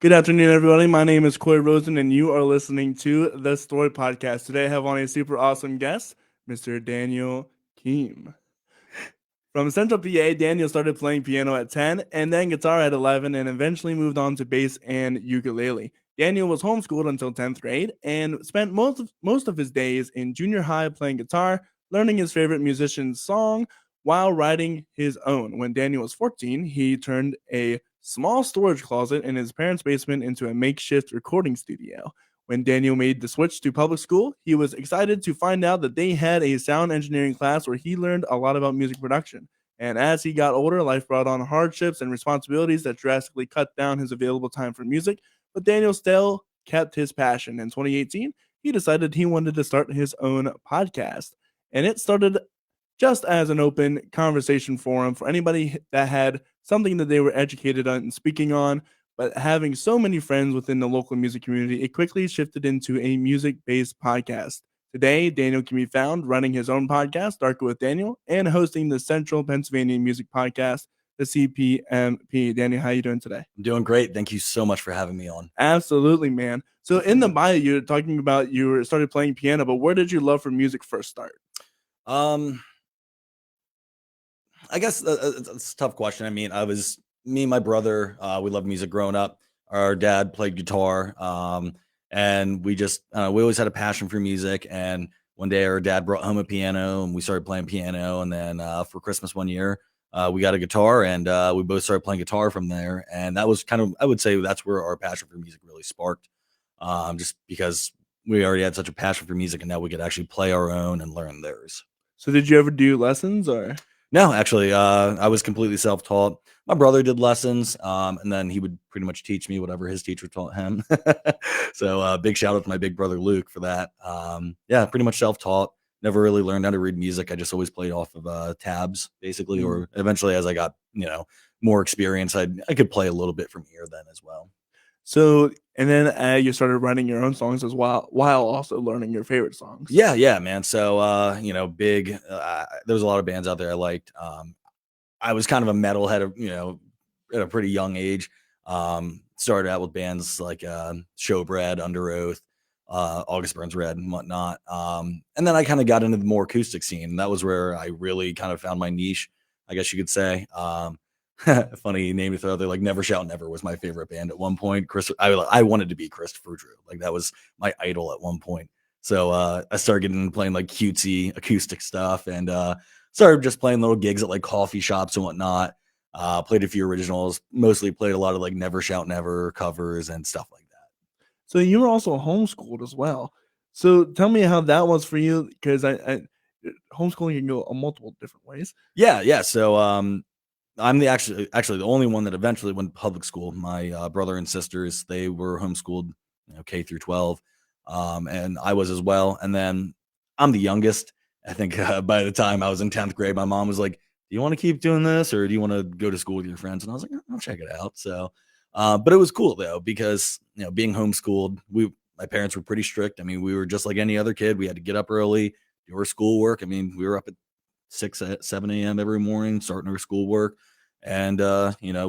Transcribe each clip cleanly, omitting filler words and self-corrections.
Good afternoon, everybody. My name is Corey Rosen, and you are listening to the Story Podcast. Today, I have on a super awesome guest, Mr. Daniel Keim. From Central PA, Daniel started playing piano at 10 and then guitar at 11 and eventually moved on to bass and ukulele. Daniel was homeschooled until 10th grade and spent most of his days in junior high playing guitar, learning his favorite musician's song while writing his own. When Daniel was 14, he turned a small storage closet in his parents' basement into a makeshift recording studio. When Daniel made the switch to public school, he was excited to find out that they had a sound engineering class where he learned a lot about music production. And as he got older, life brought on hardships and responsibilities that drastically cut down his available time for music. But Daniel still kept his passion. In 2018, he decided he wanted to start his own podcast. And it started just as an open conversation forum for anybody that had something that they were educated on and speaking on. But having so many friends within the local music community, it quickly shifted into a music based podcast. Today, Daniel can be found running his own podcast, Darker with Daniel, and hosting the Central Pennsylvania Music Podcast, the CPMP. Daniel, how are you doing today? I'm doing great. Thank you so much for having me on. Absolutely, man. So in the bio, you're talking about you started playing piano, but where did your love for music first start? I guess it's a tough question. I mean, me and my brother, we loved music growing up. Our dad played guitar, and we always had a passion for music. And one day our dad brought home a piano and we started playing piano. And then for Christmas one year, we got a guitar and we both started playing guitar from there. And that was I would say that's where our passion for music really sparked, just because we already had such a passion for music and now we could actually play our own and learn theirs. So did you ever do lessons or? No, actually, I was completely self-taught. My brother did lessons, and then he would pretty much teach me whatever his teacher taught him. So big shout out to my big brother Luke for that. Yeah, pretty much self-taught. Never really learned how to read music. I just always played off of tabs, basically. Or eventually, as I got more experience, I could play a little bit from ear then as well. So, and then you started writing your own songs as well, while also learning your favorite songs. Yeah, man. So, there was a lot of bands out there I liked. I was kind of a metalhead, at a pretty young age. Started out with bands like Showbread, Under Oath, August Burns Red, and whatnot. And then I kind of got into the more acoustic scene. That was where I really kind of found my niche, I guess you could say. Funny name to throw out there, like Never Shout Never was my favorite band at one point. I wanted to be Christopher Drew, like that was my idol at one point. So I started getting into playing like cutesy acoustic stuff and started just playing little gigs at like coffee shops and whatnot. Played a few originals, mostly played a lot of like Never Shout Never covers and stuff like that. So you were also homeschooled as well. So tell me how that was for you, because I homeschooling can go multiple different ways. Yeah. So I'm actually the only one that eventually went to public school. My brother and sisters, they were homeschooled, K through 12, and I was as well. And then I'm the youngest. I think by the time I was in 10th grade, my mom was like, "Do you want to keep doing this, or do you want to go to school with your friends?" And I was like, "I'll check it out." So, but it was cool though because being homeschooled, my parents were pretty strict. I mean, we were just like any other kid. We had to get up early, do our schoolwork. I mean, we were up at 7 a.m. every morning, starting our schoolwork. And,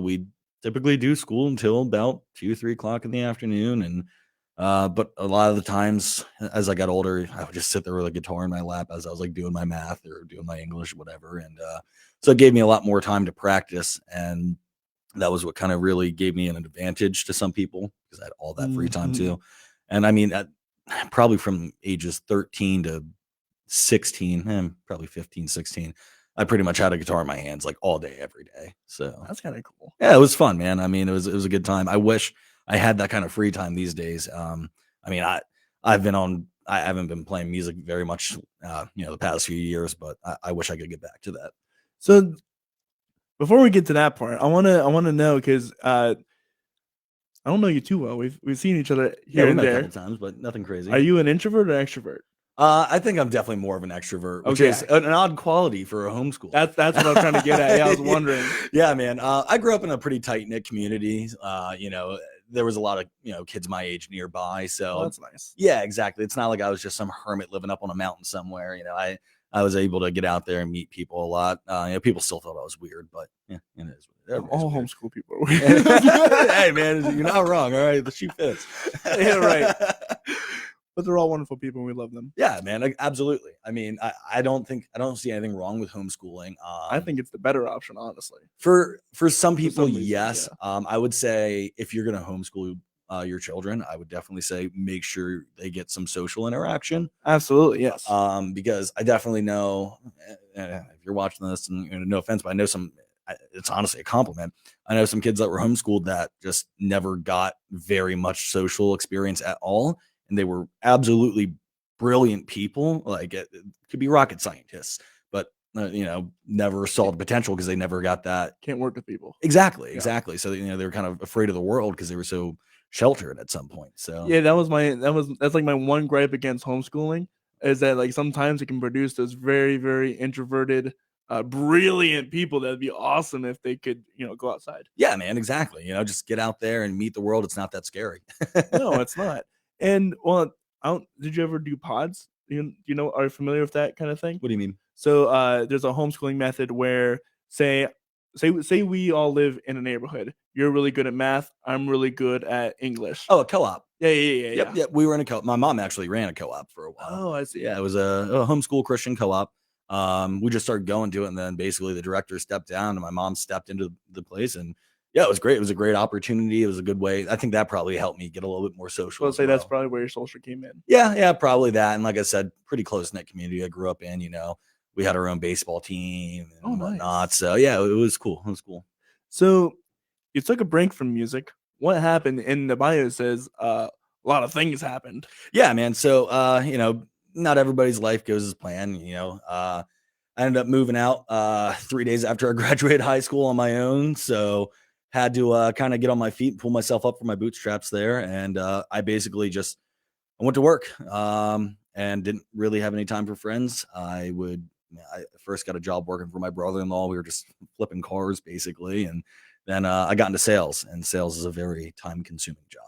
we typically do school until about 2-3 o'clock in the afternoon. And, but a lot of the times as I got older, I would just sit there with a guitar in my lap as I was like doing my math or doing my English, or whatever. And, so it gave me a lot more time to practice. And that was what kind of really gave me an advantage to some people because I had all that free time too. And I mean, probably from ages 13 to 16, probably 15, 16, I pretty much had a guitar in my hands like all day, every day. So that's kind of cool. Yeah, it was fun, man. I mean, it was a good time. I wish I had that kind of free time these days. I mean, I haven't been playing music very much, the past few years, but I wish I could get back to that. So before we get to that part, I want to know, because I don't know you too well. We've seen each other here and there a couple times, but nothing crazy. Are you an introvert or extrovert? I think I'm definitely more of an extrovert, which is an odd quality for a homeschool. That's what I'm trying to get at. Yeah, I was wondering. Yeah, man. I grew up in a pretty tight knit community. There was a lot of kids my age nearby, so that's nice. Yeah, exactly. It's not like I was just some hermit living up on a mountain somewhere. I was able to get out there and meet people a lot. People still thought I was weird, but yeah, it is. All Weird. homeschool people are weird. Hey, man, you're not wrong. All right, the shoe fits. Yeah, right. But they're all wonderful people, and we love them. Yeah, man, absolutely. I mean, I don't see anything wrong with homeschooling. I think it's the better option, honestly. For some people, reason, yes. yeah. I would say if you're going to homeschool your children, I would definitely say make sure they get some social interaction. Absolutely, yes. Because I definitely know if you're watching this, and no offense, but I know it's honestly a compliment. I know some kids that were homeschooled that just never got very much social experience at all. And they were absolutely brilliant people. Like it could be rocket scientists, but never saw the potential because they never got that. Can't work with people. Exactly. So they were kind of afraid of the world because they were so sheltered at some point. So yeah, that's like my one gripe against homeschooling is that like sometimes it can produce those very, very introverted, brilliant people that'd be awesome if they could go outside. Yeah, man, exactly. Just get out there and meet the world. It's not that scary. No, it's not. And well, did you ever do pods? Are you familiar with that kind of thing? What do you mean? So there's a homeschooling method where say we all live in a neighborhood. You're really good at math. I'm really good at English. Oh, a co-op. Yeah. Yep. We were in a co-op. My mom actually ran a co-op for a while. Oh, I see. Yeah, it was a homeschool Christian co-op. We just started going to it, and then basically the director stepped down and my mom stepped into the place, and yeah, it was great. It was a great opportunity. It was a good way. I think that probably helped me get a little bit more social. I'll say that's probably where your social came in. Yeah, probably that. And like I said, pretty close-knit community I grew up in, we had our own baseball team and whatnot. Nice. So yeah, it was cool. So you took a break from music. What happened? In the bio says a lot of things happened. Yeah, man. So not everybody's life goes as planned. I ended up moving out 3 days after I graduated high school on my own. So had to kind of get on my feet and pull myself up from my bootstraps there. And I basically I went to work and didn't really have any time for friends. I first got a job working for my brother-in-law. We were just flipping cars basically. And then I got into sales, and sales is a very time-consuming job.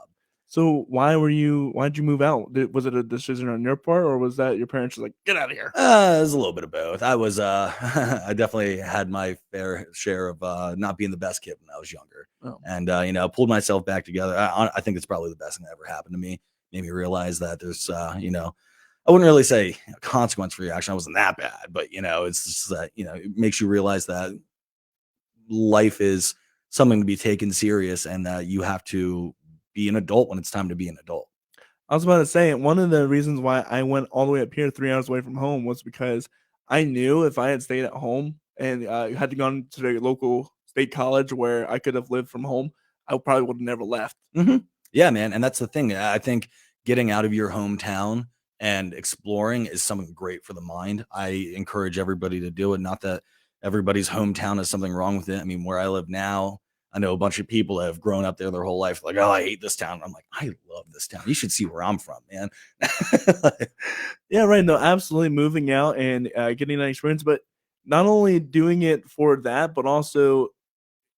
So why'd you move out? Was it a decision on your part, or was that your parents were like, get out of here? It was a little bit of both. I was, I definitely had my fair share of not being the best kid when I was younger. Oh. And, pulled myself back together. I think it's probably the best thing that ever happened to me. Made me realize that there's, I wouldn't really say consequence for your action. I wasn't that bad, but, it's just that, it makes you realize that life is something to be taken serious and that you have to be an adult when it's time to be an adult. I was about to say, one of the reasons why I went all the way up here 3 hours away from home was because I knew if I had stayed at home and had to go to the local state college where I could have lived from home, I probably would have never left. Mm-hmm. Yeah, man. And that's the thing. I think getting out of your hometown and exploring is something great for the mind. I encourage everybody to do it. Not that everybody's hometown has something wrong with it. I mean, where I live now, I know a bunch of people that have grown up there their whole life. Like, oh, I hate this town. I'm like, I love this town. You should see where I'm from, man. Yeah, right. No, absolutely moving out and getting that experience, but not only doing it for that, but also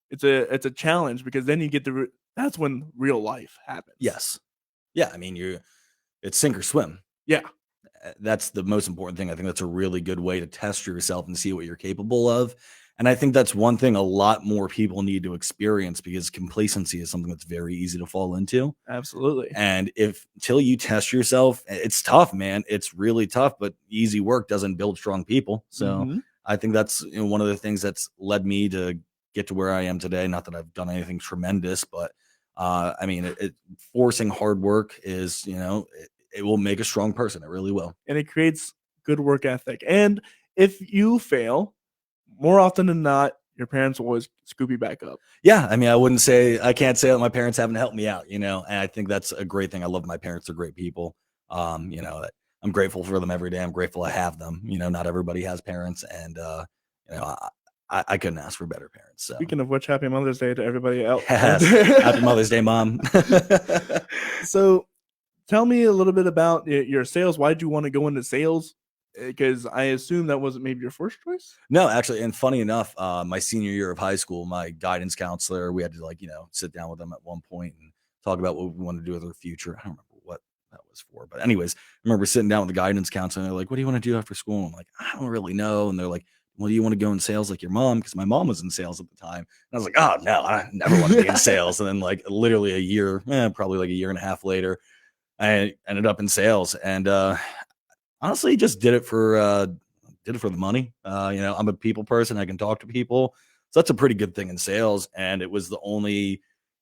it's a challenge because then you get that's when real life happens. Yes. Yeah. I mean, it's sink or swim. Yeah. That's the most important thing. I think that's a really good way to test yourself and see what you're capable of. And I think that's one thing a lot more people need to experience because complacency is something that's very easy to fall into. Absolutely. And till you test yourself, it's tough, man. It's really tough, but easy work doesn't build strong people. So I think that's one of the things that's led me to get to where I am today. Not that I've done anything tremendous, but I mean, forcing hard work is, it will make a strong person. It really will. And it creates good work ethic. And if you fail, more often than not, your parents will always scoop you back up. Yeah. I mean, I can't say that my parents haven't helped me out, and I think that's a great thing. I love my parents. They're great people. I'm grateful for them every day. I'm grateful I have them. Not everybody has parents, and, I couldn't ask for better parents. So. Speaking of which, happy Mother's Day to everybody else. Yes. Happy Mother's Day, Mom. So tell me a little bit about your sales. Why did you want to go into sales? Because I assume that wasn't maybe your first choice. No, actually, and funny enough, my senior year of high school, my guidance counselor, we had to sit down with them at one point and talk about what we wanted to do with our future. I don't remember what that was for. But anyways, I remember sitting down with the guidance counselor, and they're like, "What do you want to do after school?" I'm like, "I don't really know." And they're like, "Well, do you want to go in sales like your mom?" Because my mom was in sales at the time. And I was like, "Oh no, I never want to be in sales." And then like literally a year, probably like a year and a half later, I ended up in sales, and honestly, just did it for the money. I'm a people person. I can talk to people, so that's a pretty good thing in sales. And it was the only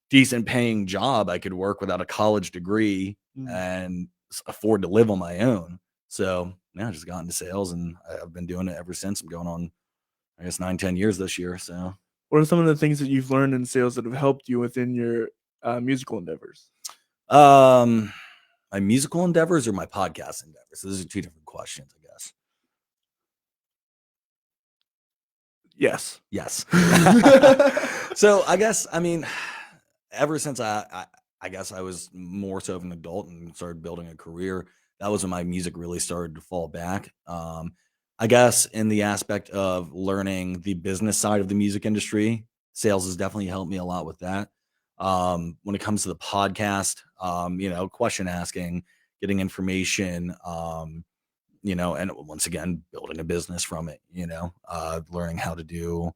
decent paying job I could work without a college degree Mm. and afford to live on my own. So yeah, I just got into sales, and I've been doing it ever since. I'm going on, I guess, 9, 10 years this year. So What are some of the things that you've learned in sales that have helped you within your musical endeavors? um my musical endeavors or my podcast endeavors? So those are two different questions, I guess. Yes. Yes. So I guess, I mean, ever since I guess I was more so of an adult and started building a career, that was when my music really started to fall back. I guess in the aspect of learning the business side of the music industry, sales has definitely helped me a lot with that. When it comes to the podcast, question asking, getting information, and once again, building a business from it, learning how to do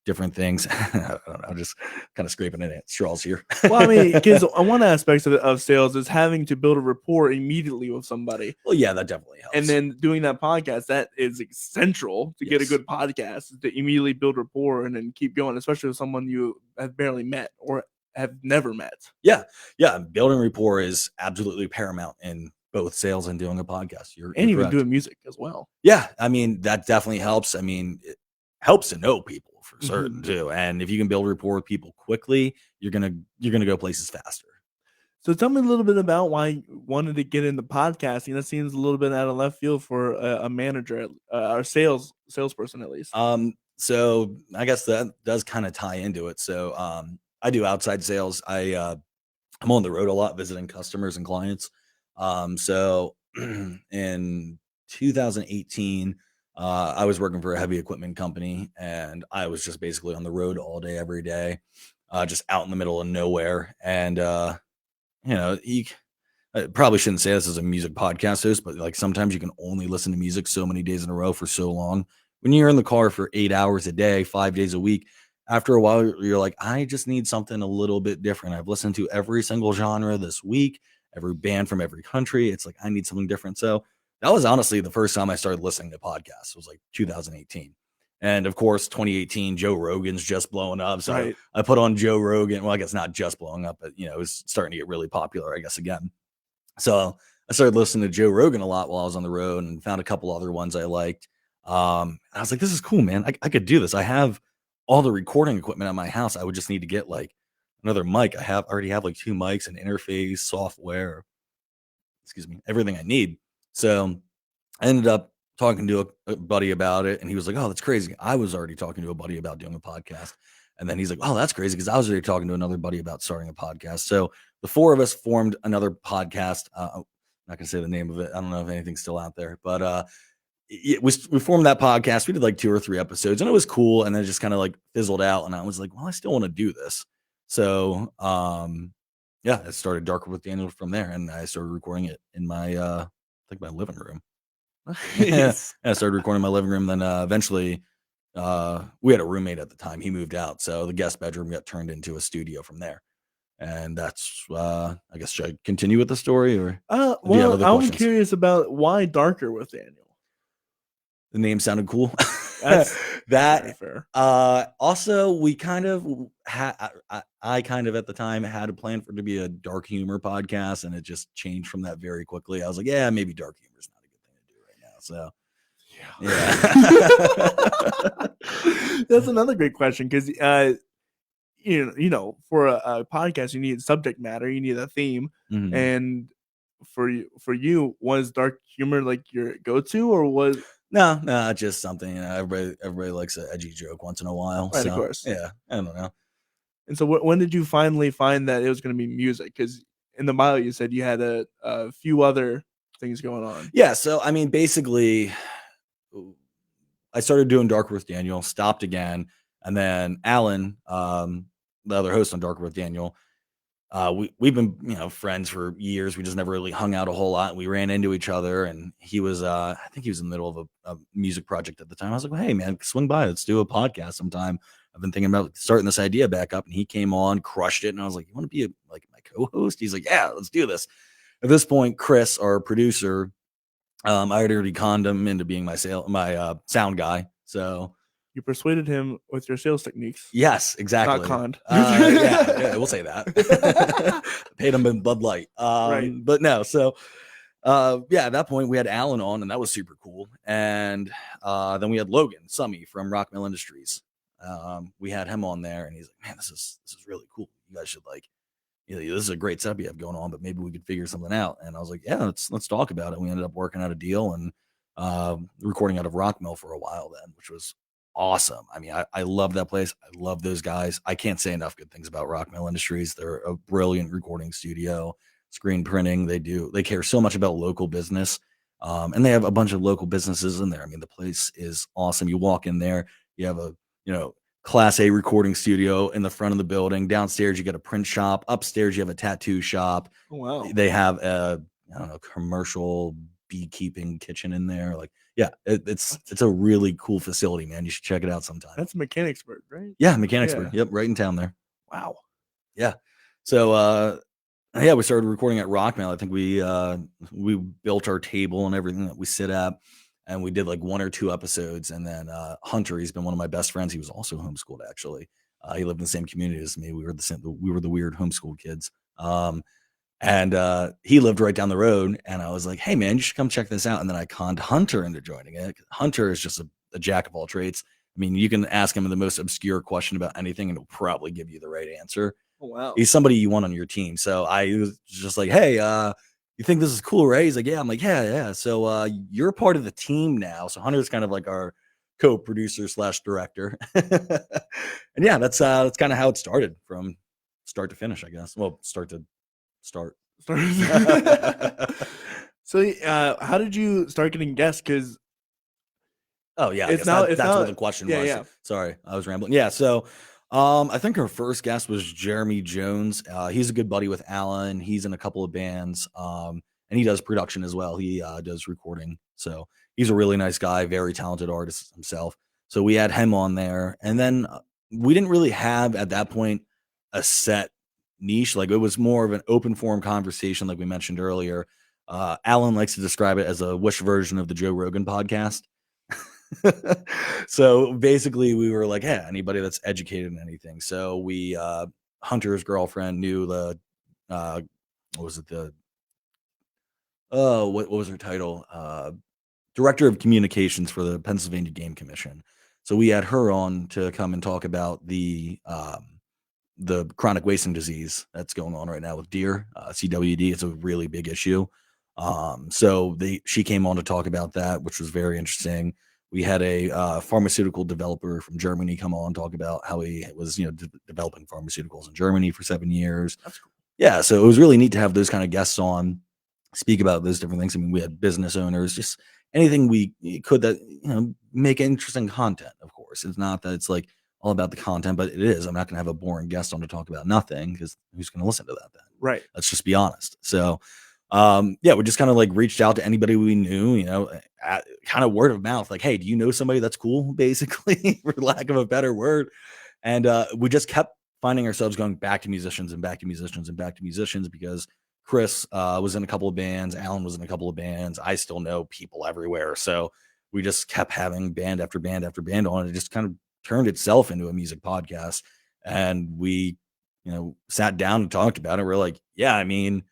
different things. I don't know, just kind of scraping at straws here. Well, I mean, because one aspect of sales is having to build a rapport immediately with somebody. Well, yeah, that definitely helps. And then doing that podcast, that is central to get a Yes. good podcast, to immediately build rapport and then keep going, especially with someone you have barely met or have never met. Yeah. Building rapport is absolutely paramount in both sales and doing a podcast. You're And even correct. doing music as well. Yeah. I mean, that definitely helps. I mean, it helps to know people for certain Mhm. too. And if you can build rapport with people quickly, you're gonna go places faster. So tell me a little bit about why you wanted to get into podcasting. That seems a little bit out of left field for a manager or salesperson at least. So I guess that does kind of tie into it. So I do outside sales. I'm on the road a lot visiting customers and clients. So in 2018, I was working for a heavy equipment company, and I was just basically on the road all day, every day, just out in the middle of nowhere. And I probably shouldn't say this as a music podcast host, but like sometimes you can only listen to music so many days in a row for so long. When you're in the car for 8 hours a day, 5 days a week, after a while, you're like, I just need something a little bit different. I've listened to every single genre this week, every band from every country. It's like, I need something different. So that was honestly the first time I started listening to podcasts. It was like 2018. And of course, 2018, Joe Rogan's just blowing up. So Right. I put on Joe Rogan. Well, I guess not just blowing up, but it was starting to get really popular, I guess, again. So I started listening to Joe Rogan a lot while I was on the road and found a couple other ones I liked. I was like, this is cool, man. I could do this. I have all the recording equipment at my house. I would just need to get like another mic. Already have like 2 mics, an interface, software, excuse me, everything I need. So I ended up talking to a buddy about it, and he was like, "Oh, that's crazy." I was already talking to a buddy about doing a podcast, and then he's like, "Oh, that's crazy," because I was already talking to another buddy about starting a podcast. So the four of us formed another podcast. I'm not gonna say the name of it. I don't know if anything's still out there, but we formed that podcast. We did like 2 or 3 episodes, and it was cool. And then it just kind of like fizzled out, and I was like, "Well, I still want to do this." So yeah, I started Darker with Daniel from there, and I started recording it in my I think my living room. Yeah, Nice. I started recording in my living room. Then eventually, we had a roommate at the time. He moved out, so the guest bedroom got turned into a studio from there. And that's, I guess, should I continue with the story, or do you have Well, other I'm questions? curious about why Darker with Daniel. The name sounded cool. That's very That fair. also we kind of had. I kind of at the time had a plan for it to be a dark humor podcast, and it just changed from that very quickly. I was like, yeah, maybe dark humor is not a good thing to do right now. So yeah. That's another great question because for a podcast you need subject matter, you need a theme, Mhm. and for you was dark humor like your go-to or was No, just something. Everybody likes an edgy joke once in a while. right, of So course. yeah, I don't know. And so when did you finally find that it was going to be music? Because in the bio you said you had a few other things going on. Yeah, so I mean, basically, I started doing Darker with Daniel, stopped again, and then Alan, the other host on Darker with Daniel, we've been, friends for years. We just never really hung out a whole lot. We ran into each other, and he was, I think he was in the middle of a music project at the time. I was like, well, hey man, swing by, let's do a podcast sometime. I've been thinking about starting this idea back up, and he came on, crushed it, and I was like, you want to be like my co-host? He's like, yeah, let's do this. At this point, Chris, our producer, I had already conned him into being my sound guy. So You persuaded him with your sales techniques. yes, Not exactly. conned. Yeah, we'll say that. Paid him in Bud Light. Right. But no, so at that point we had Alan on, and that was super cool. And then we had Logan Summy from Rock Mill Industries. We had him on there, and he's like, man, this is really cool. You guys should this is a great setup you have going on, but maybe we could figure something out. And I was like, yeah, let's talk about it. We ended up working out a deal and recording out of Rock Mill for a while then, which was awesome. I mean, I love that place. I love those guys. I can't say enough good things about Rock Mill Industries. They're a brilliant recording studio, screen printing. They care so much about local business. And they have a bunch of local businesses in there. I mean, the place is awesome. You walk in there, you have a, Class A recording studio in the front of the building. Downstairs, you get a print shop. Upstairs, you have a tattoo shop. Oh, wow. They have a, I don't know, commercial beekeeping kitchen in there. Like, yeah, it's a really cool facility, man. You should check it out sometime. That's Mechanicsburg, right? Yeah, Mechanicsburg. Yep, right in town there. Wow. Yeah. So, we started recording at Rockmail. I think we built our table and everything that we sit at. And we did like 1 or 2 episodes. And then Hunter, he's been one of my best friends. He was also homeschooled, actually. He lived in the same community as me. We were the weird homeschooled kids. And he lived right down the road. And I was like, hey, man, you should come check this out. And then I conned Hunter into joining it. Hunter is just a jack of all trades. I mean, you can ask him the most obscure question about anything, and he'll probably give you the right answer. Oh, wow. He's somebody you want on your team. So I was just like, hey, you think this is cool, right? He's like, yeah. I'm like, yeah. So you're part of the team now. So Hunter's kind of like our co-producer / director. And yeah, that's kind of how it started from start to finish, I guess. Well, start to start. So how did you start getting guests? Because oh yeah, that's what the question was. Yeah. Sorry, I was rambling. Yeah, so I think our first guest was Jeremy Jones. He's a good buddy with Alan. He's in a couple of bands, and he does production as well. He does recording, so he's a really nice guy, very talented artist himself. So we had him on there, and then we didn't really have at that point a set niche. Like it was more of an open forum conversation, like we mentioned earlier. Alan likes to describe it as a Wish version of the Joe Rogan podcast. So basically we were like, yeah, anybody that's educated in anything. So we Hunter's girlfriend knew the what was it, the what was her title, director of communications for the Pennsylvania Game Commission. So we had her on to come and talk about the chronic wasting disease that's going on right now with deer, CWD. It's a really big issue. So she came on to talk about that, which was very interesting. We had a pharmaceutical developer from Germany come on and talk about how he was, developing pharmaceuticals in Germany for 7 years. That's cool. Yeah, so it was really neat to have those kind of guests on, speak about those different things. I mean, we had business owners, just anything we could that make interesting content. Of course, it's not that it's like all about the content, but it is. I'm not going to have a boring guest on to talk about nothing, because who's going to listen to that then? Right. Let's just be honest. So we just kind of like reached out to anybody we knew, kind of word of mouth, like, hey, do you know somebody that's cool, basically, for lack of a better word. And we just kept finding ourselves going back to musicians and back to musicians and back to musicians, because Chris was in a couple of bands, Alan was in a couple of bands. I still know people everywhere. So we just kept having band after band after band on. It just kind of turned itself into a music podcast. And we, sat down and talked about it. We're like, yeah, I mean,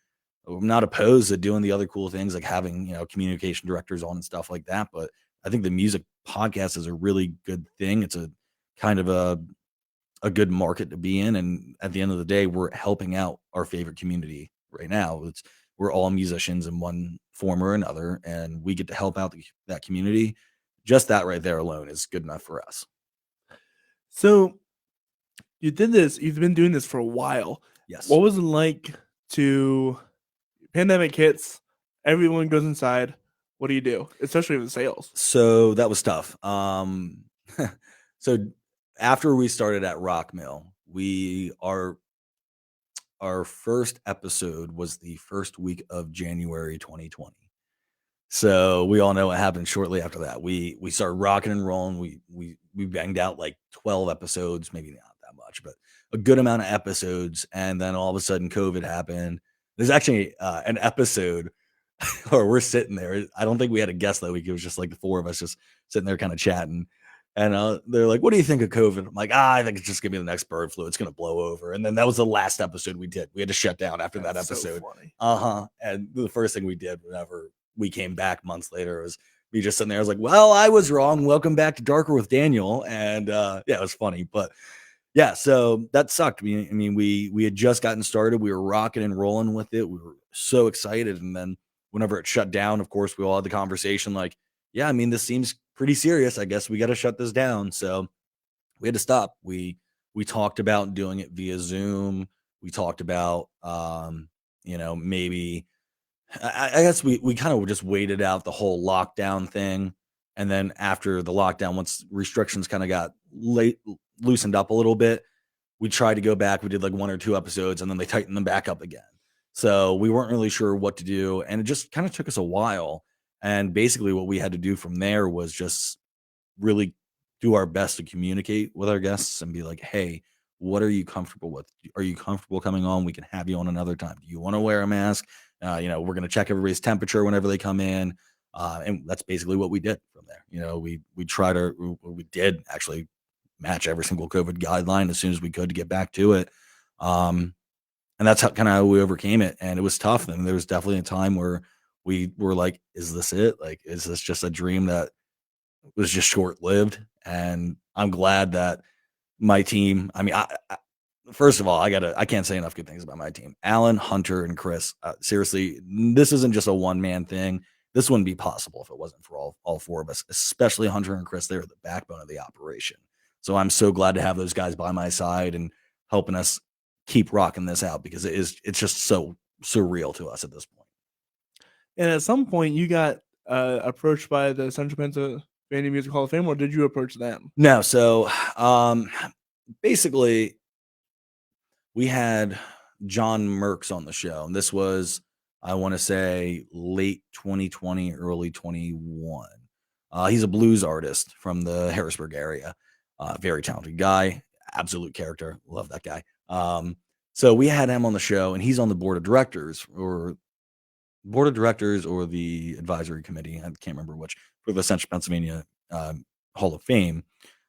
I'm not opposed to doing the other cool things, like having, communication directors on and stuff like that. But I think the music podcast is a really good thing. It's a kind of a good market to be in. And at the end of the day, we're helping out our favorite community right now. We're all musicians in one form or another, and we get to help out that community. Just that right there alone is good enough for us. So you did this, you've been doing this for a while. Yes. What was it like to pandemic hits, everyone goes inside? What do you do, especially with sales? So that was tough. So after we started at Rock Mill, our first episode was the first week of January 2020. So we all know what happened shortly after that. We started rocking and rolling. We banged out like 12 episodes, maybe not that much, but a good amount of episodes. And then all of a sudden, COVID happened. There's actually an episode where we're sitting there. I don't think we had a guest that week. It was just like the four of us just sitting there, kind of chatting. And they're like, "What do you think of COVID?" I'm like, I think it's just gonna be the next bird flu. It's gonna blow over. And then that was the last episode we did. We had to shut down after that That's so episode. funny. And the first thing we did whenever we came back months later was me just sitting there. I was like, "Well, I was wrong. Welcome back to Darker with Daniel." And yeah, it was funny, but yeah, so that sucked. I mean, we had just gotten started. We were rocking and rolling with it. We were so excited, and then whenever it shut down, of course, we all had the conversation like, "Yeah, I mean, this seems pretty serious. I guess we got to shut this down." So we had to stop. We talked about doing it via Zoom. We talked about, maybe I guess we kind of just waited out the whole lockdown thing, and then after the lockdown, once restrictions kind of got loosened up a little bit, we tried to go back. We did like 1 or 2 episodes, and then they tightened them back up again. So we weren't really sure what to do, and it just kind of took us a while. And basically, what we had to do from there was just really do our best to communicate with our guests and be like, "Hey, what are you comfortable with? Are you comfortable coming on? We can have you on another time. Do you want to wear a mask? We're going to check everybody's temperature whenever they come in." And that's basically what we did from there. We did actually match every single COVID guideline as soon as we could to get back to it. And that's how we overcame it. And it was tough. And there was definitely a time where we were like, is this it? Like, is this just a dream that was just short lived? And I'm glad that my team, I mean, first of all, I can't say enough good things about my team. Alan, Hunter, and Chris. Seriously, this isn't just a one-man thing. This wouldn't be possible if it wasn't for all four of us, especially Hunter and Chris. They're the backbone of the operation. So I'm so glad to have those guys by my side and helping us keep rocking this out, because it's just so surreal to us at this point. And at some point, you got approached by the Central Pennsylvania Music Hall of Fame, or did you approach them? No, so basically, we had John Merks on the show, and this was, I want to say, late 2020, early 21. He's a blues artist from the Harrisburg area. Very talented guy, absolute character. Love that guy. So we had him on the show, and he's on the board of directors or the advisory committee. I can't remember which, for the Central Pennsylvania Hall of Fame.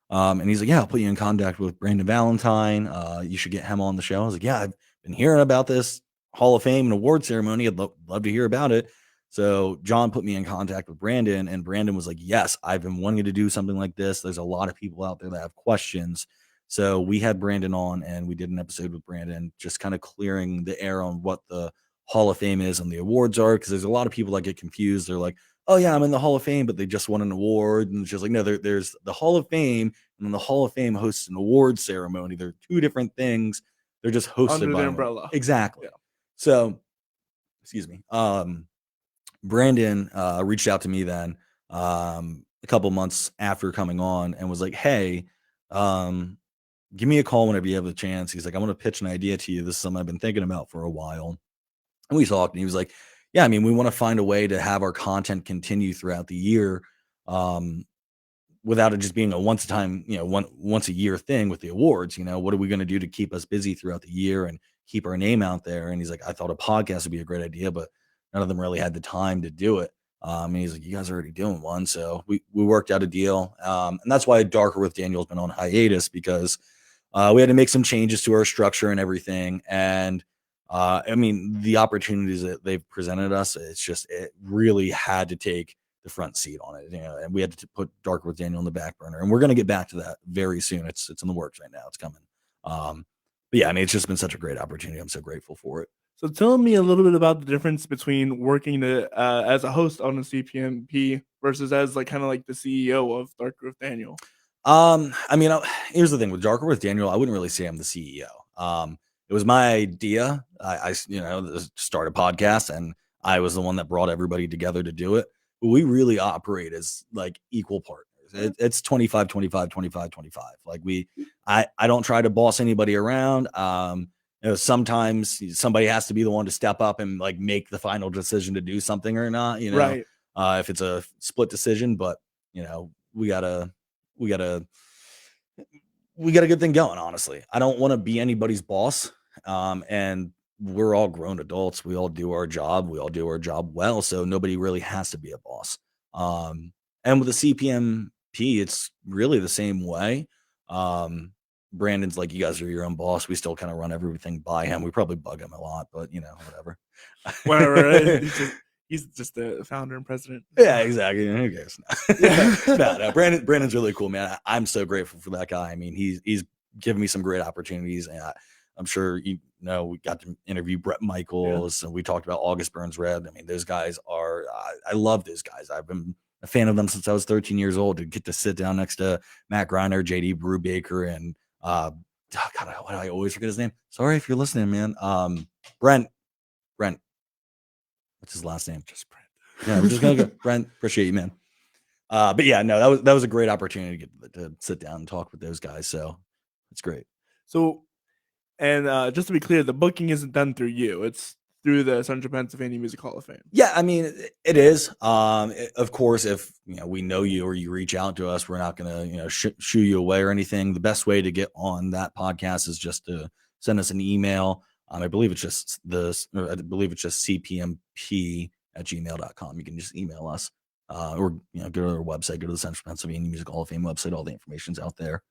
And he's like, "Yeah, I'll put you in contact with Brandon Valentine. You should get him on the show." I was like, "Yeah, I've been hearing about this Hall of Fame and award ceremony. I'd love to hear about it." So John put me in contact with Brandon, and Brandon was like, "Yes, I've been wanting to do something like this. There's a lot of people out there that have questions." So we had Brandon on, and we did an episode with Brandon, just kind of clearing the air on what the Hall of Fame is and the awards are, because there's a lot of people that get confused. They're like, "Oh yeah, I'm in the Hall of Fame," but they just won an award. And it's just like, no, there's the Hall of Fame, and then the Hall of Fame hosts an award ceremony. They're two different things. They're just hosted Under by the umbrella. Exactly. Yeah. So, excuse me. Brandon reached out to me then a couple months after coming on and was like, "Hey, give me a call whenever you have the chance." He's like, "I want to pitch an idea to you. This is something I've been thinking about for a while." And we talked, and he was like, "Yeah, I mean, we want to find a way to have our content continue throughout the year, without it just being a once a year thing with the awards. What are we going to do to keep us busy throughout the year and keep our name out there?" And he's like, "I thought a podcast would be a great idea, but none of them really had the time to do it." And he's like, "You guys are already doing one." So we worked out a deal. And that's why Darker with Daniel's been on hiatus, because we had to make some changes to our structure and everything. And I mean, the opportunities that they've presented us, it really had to take the front seat on it, and we had to put Darker with Daniel on the back burner, and we're going to get back to that very soon. It's in the works right now. It's coming. But yeah, I mean, it's just been such a great opportunity. I'm so grateful for it. So tell me a little bit about the difference between working as a host on a CPMP versus as kind of like the CEO of Darker with Daniel. I mean, here's the thing with Darker with Daniel. I wouldn't really say I'm the CEO. It was my idea. I started a podcast, and I was the one that brought everybody together to do it. But we really operate as like equal partners. It's 25, 25, 25, 25. Like I don't try to boss anybody around. sometimes somebody has to be the one to step up and like make the final decision to do something or not, Right. if it's a split decision, but we got a good thing going, honestly. I don't want to be anybody's boss. And we're all grown adults. We all do our job. We all do our job well. So nobody really has to be a boss. And with the CPMP, it's really the same way. Brandon's like, you guys are your own boss. We still kind of run everything by him. We probably bug him a lot, but whatever. Whatever. He's just the founder and president. Yeah, exactly. Who cares? Yeah. No, Brandon's really cool, man. I'm so grateful for that guy. I mean, he's given me some great opportunities, and I'm sure we got to interview Brett Michaels, and we talked about August Burns Red. I mean, those guys are. I love those guys. I've been a fan of them since I was 13 years old. To get to sit down next to Matt Griner, JD Brubaker, and God, why do I always forget his name? Sorry if you're listening, man. Brent. What's his last name? Just Brent. Yeah, we're just gonna go. Brent, appreciate you, man. But yeah, no, that was a great opportunity to sit down and talk with those guys. So it's great. So, and just to be clear, the booking isn't done through you. It's through the Central Pennsylvania Music Hall of Fame. Yeah, I mean, it is. Of course, if we know you or you reach out to us, we're not gonna shoo you away or anything. The best way to get on that podcast is just to send us an email. I believe it's just cpmp@gmail.com. You can just email us, or go to our website, go to the Central Pennsylvania Music Hall of Fame website. All the information's out there.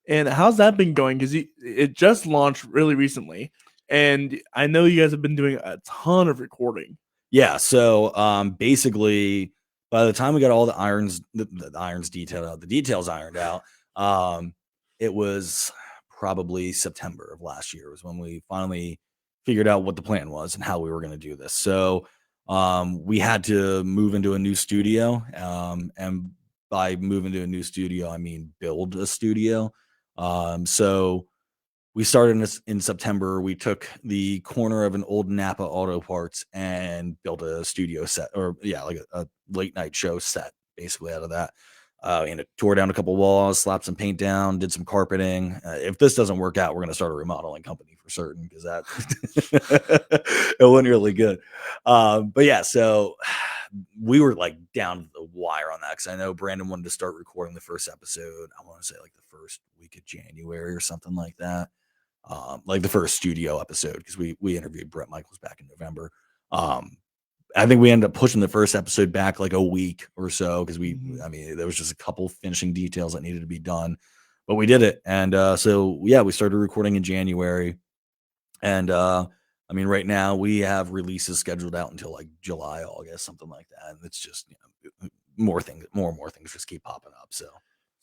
And how's that been going? Because it just launched really recently, and I know you guys have been doing a ton of recording. Yeah. So basically, by the time we got all the irons detailed out, the details ironed out, it was probably September of last year was when we finally figured out what the plan was and how we were going to do this. So we had to move into a new studio. And by moving to a new studio, I mean build a studio. So we started in September. We took the corner of an old Napa Auto Parts and built a studio set, like a late night show set, basically out of that. And tore down a couple walls, slapped some paint down, did some carpeting. If this doesn't work out, we're going to start a remodeling company for certain, because that it wasn't really good. But yeah, so we were like down to the wire on that, because I know Brandon wanted to start recording the first episode. I want to say like the first week of January or something like that. Like the first studio episode, because we interviewed Brett Michaels back in November. I think we ended up pushing the first episode back like a week or so, because there was just a couple finishing details that needed to be done, but we did it. And so we started recording in January. And right now we have releases scheduled out until like July, August, something like that. And it's just more and more things just keep popping up. So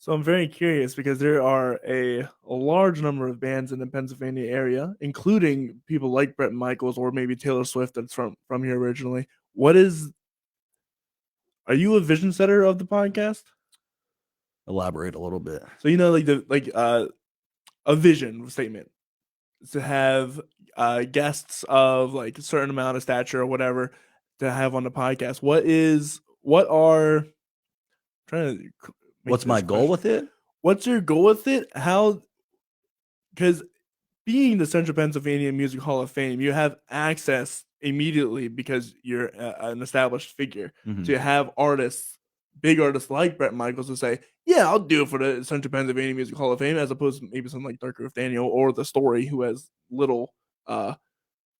I'm very curious, because there are a large number of bands in the Pennsylvania area, including people like Brett Michaels or maybe Taylor Swift, that's from here originally. Are you a vision setter of the podcast? Elaborate a little bit. So a vision statement is to have guests of like a certain amount of stature or whatever to have on the podcast. What's my goal with it? What's your goal with it? Because being the Central Pennsylvania Music Hall of Fame, you have access immediately because you're an established figure. Mm-hmm. To have big artists like Brett Michaels to say, yeah, I'll do it for the Central Pennsylvania Music Hall of Fame, as opposed to maybe something like Dark Earth Daniel or The Story, who has little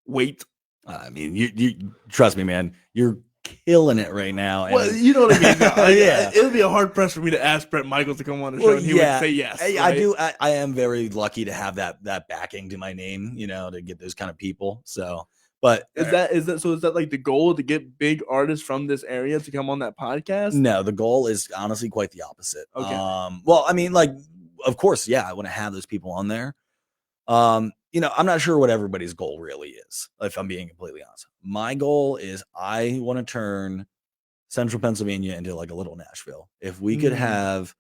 weight. I mean, you trust me, man. You're killing it right now. Well, you know what I mean. Yeah, it'll be a hard press for me to ask Brett Michaels to come on the show, and he would say yes. Right? I do. I am very lucky to have that backing to my name, to get those kind of people. So, but is that like the goal, to get big artists from this area to come on that podcast? No, the goal is honestly quite the opposite. Okay. Well, I mean, like, of course, yeah, I want to have those people on there. I'm not sure what everybody's goal really is, if I'm being completely honest. My goal is I want to turn Central Pennsylvania into like a little Nashville. If we could have,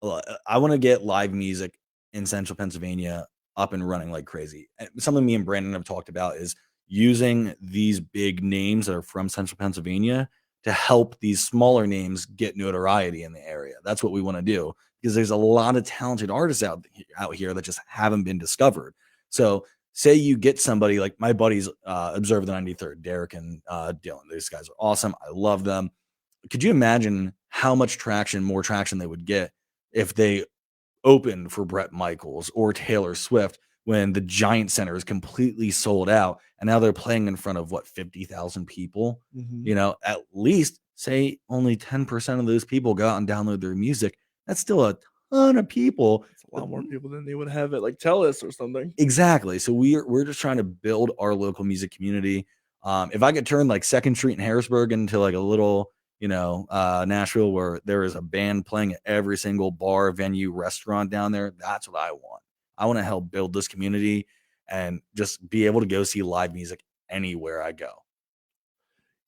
I want to get live music in Central Pennsylvania up and running like crazy. Something me and Brandon have talked about is using these big names that are from Central Pennsylvania to help these smaller names get notoriety in the area. That's what we want to do, because there's a lot of talented artists out here that just haven't been discovered. So say you get somebody like my buddies, Observe the 93rd, Derek and Dylan. These guys are awesome. I love them. Could you imagine how much more traction they would get if they opened for Bret Michaels or Taylor Swift when the Giant Center is completely sold out and now they're playing in front of 50,000 people? Mhm. At least say only 10% of those people go out and download their music. That's still a ton of people. It's a lot more people than they would have at like Tellus or something. Exactly. So we're just trying to build our local music community. If I could turn like Second Street in Harrisburg into like a little, Nashville where there is a band playing at every single bar, venue, restaurant down there, that's what I want. I want to help build this community and just be able to go see live music anywhere I go.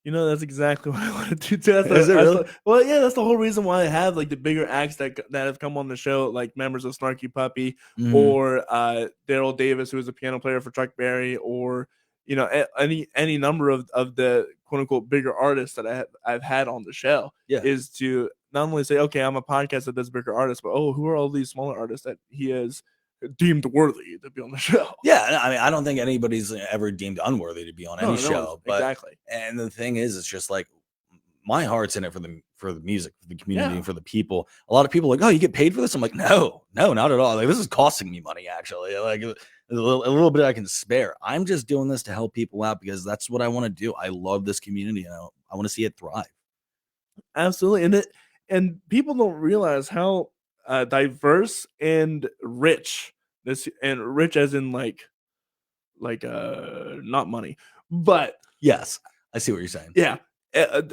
That's exactly what I want to do too. Is it really? Well, yeah, that's the whole reason why I have like the bigger acts that have come on the show, like members of Snarky Puppy or Daryl Davis, who is a piano player for Chuck Berry, or any number of the quote unquote bigger artists that I've had on the show. Yeah. Is to not only say, okay, I'm a podcast that does bigger artists, but who are all these smaller artists that he has deemed worthy to be on the show? Yeah, I mean, I don't think anybody's ever deemed unworthy to be on any show. But exactly. And the thing is, it's just like my heart's in it for the music, for the community, and for the people. A lot of people are like, oh, you get paid for this? I'm like, no, not at all. Like, this is costing me money, actually. Like a little bit I can spare. I'm just doing this to help people out because that's what I want to do. I love this community. I want to see it thrive. Absolutely, and people don't realize how diverse and rich rich as in like not money, but yes, I see what you're saying. Yeah,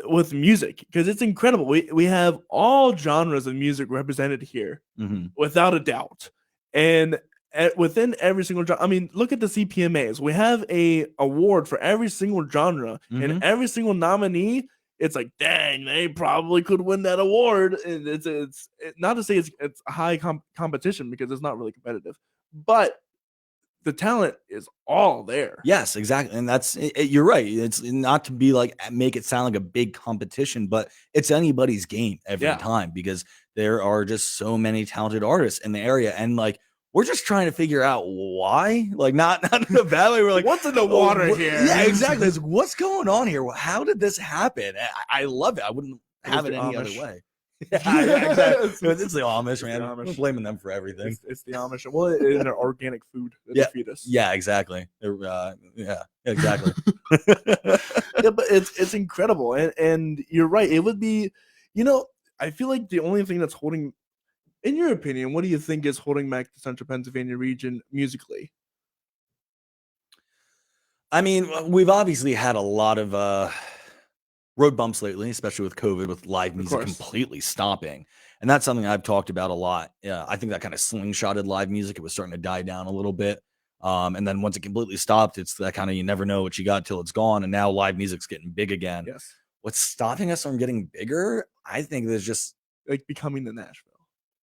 with music, because it's incredible. We have all genres of music represented here, without a doubt, and within every single genre. I mean, look at the CPMAs. We have a award for every single genre, and every single nominee. It's like, dang, they probably could win that award. And it's not to say it's high competition because it's not really competitive, but the talent is all there. Yes, exactly. And that's you're right. It's not to be like make it sound like a big competition, but it's anybody's game every time because there are just so many talented artists in the area. And like we're just trying to figure out why, like not in a bad way. We're like, what's in the water here? Yeah, exactly. It's like, what's going on here? How did this happen? I love it. I wouldn't have it any other way. Yeah, exactly. It's the Amish, man. I'm blaming them for everything. It's the Amish. Well, in their organic food that they feed us. Yeah, exactly. Yeah, exactly. Yeah, but it's incredible, and you're right. It would be, I feel like the only thing that's holding, in your opinion, what do you think is holding back the Central Pennsylvania region musically? I mean, we've obviously had a lot of road bumps lately, especially with COVID, with live music completely stopping. And that's something I've talked about a lot. Yeah, I think that kind of slingshotted live music. It was starting to die down a little bit. And then once it completely stopped, it's that kind of you never know what you got till it's gone. And now live music's getting big again. Yes. What's stopping us from getting bigger? I think there's just like becoming the Nashville.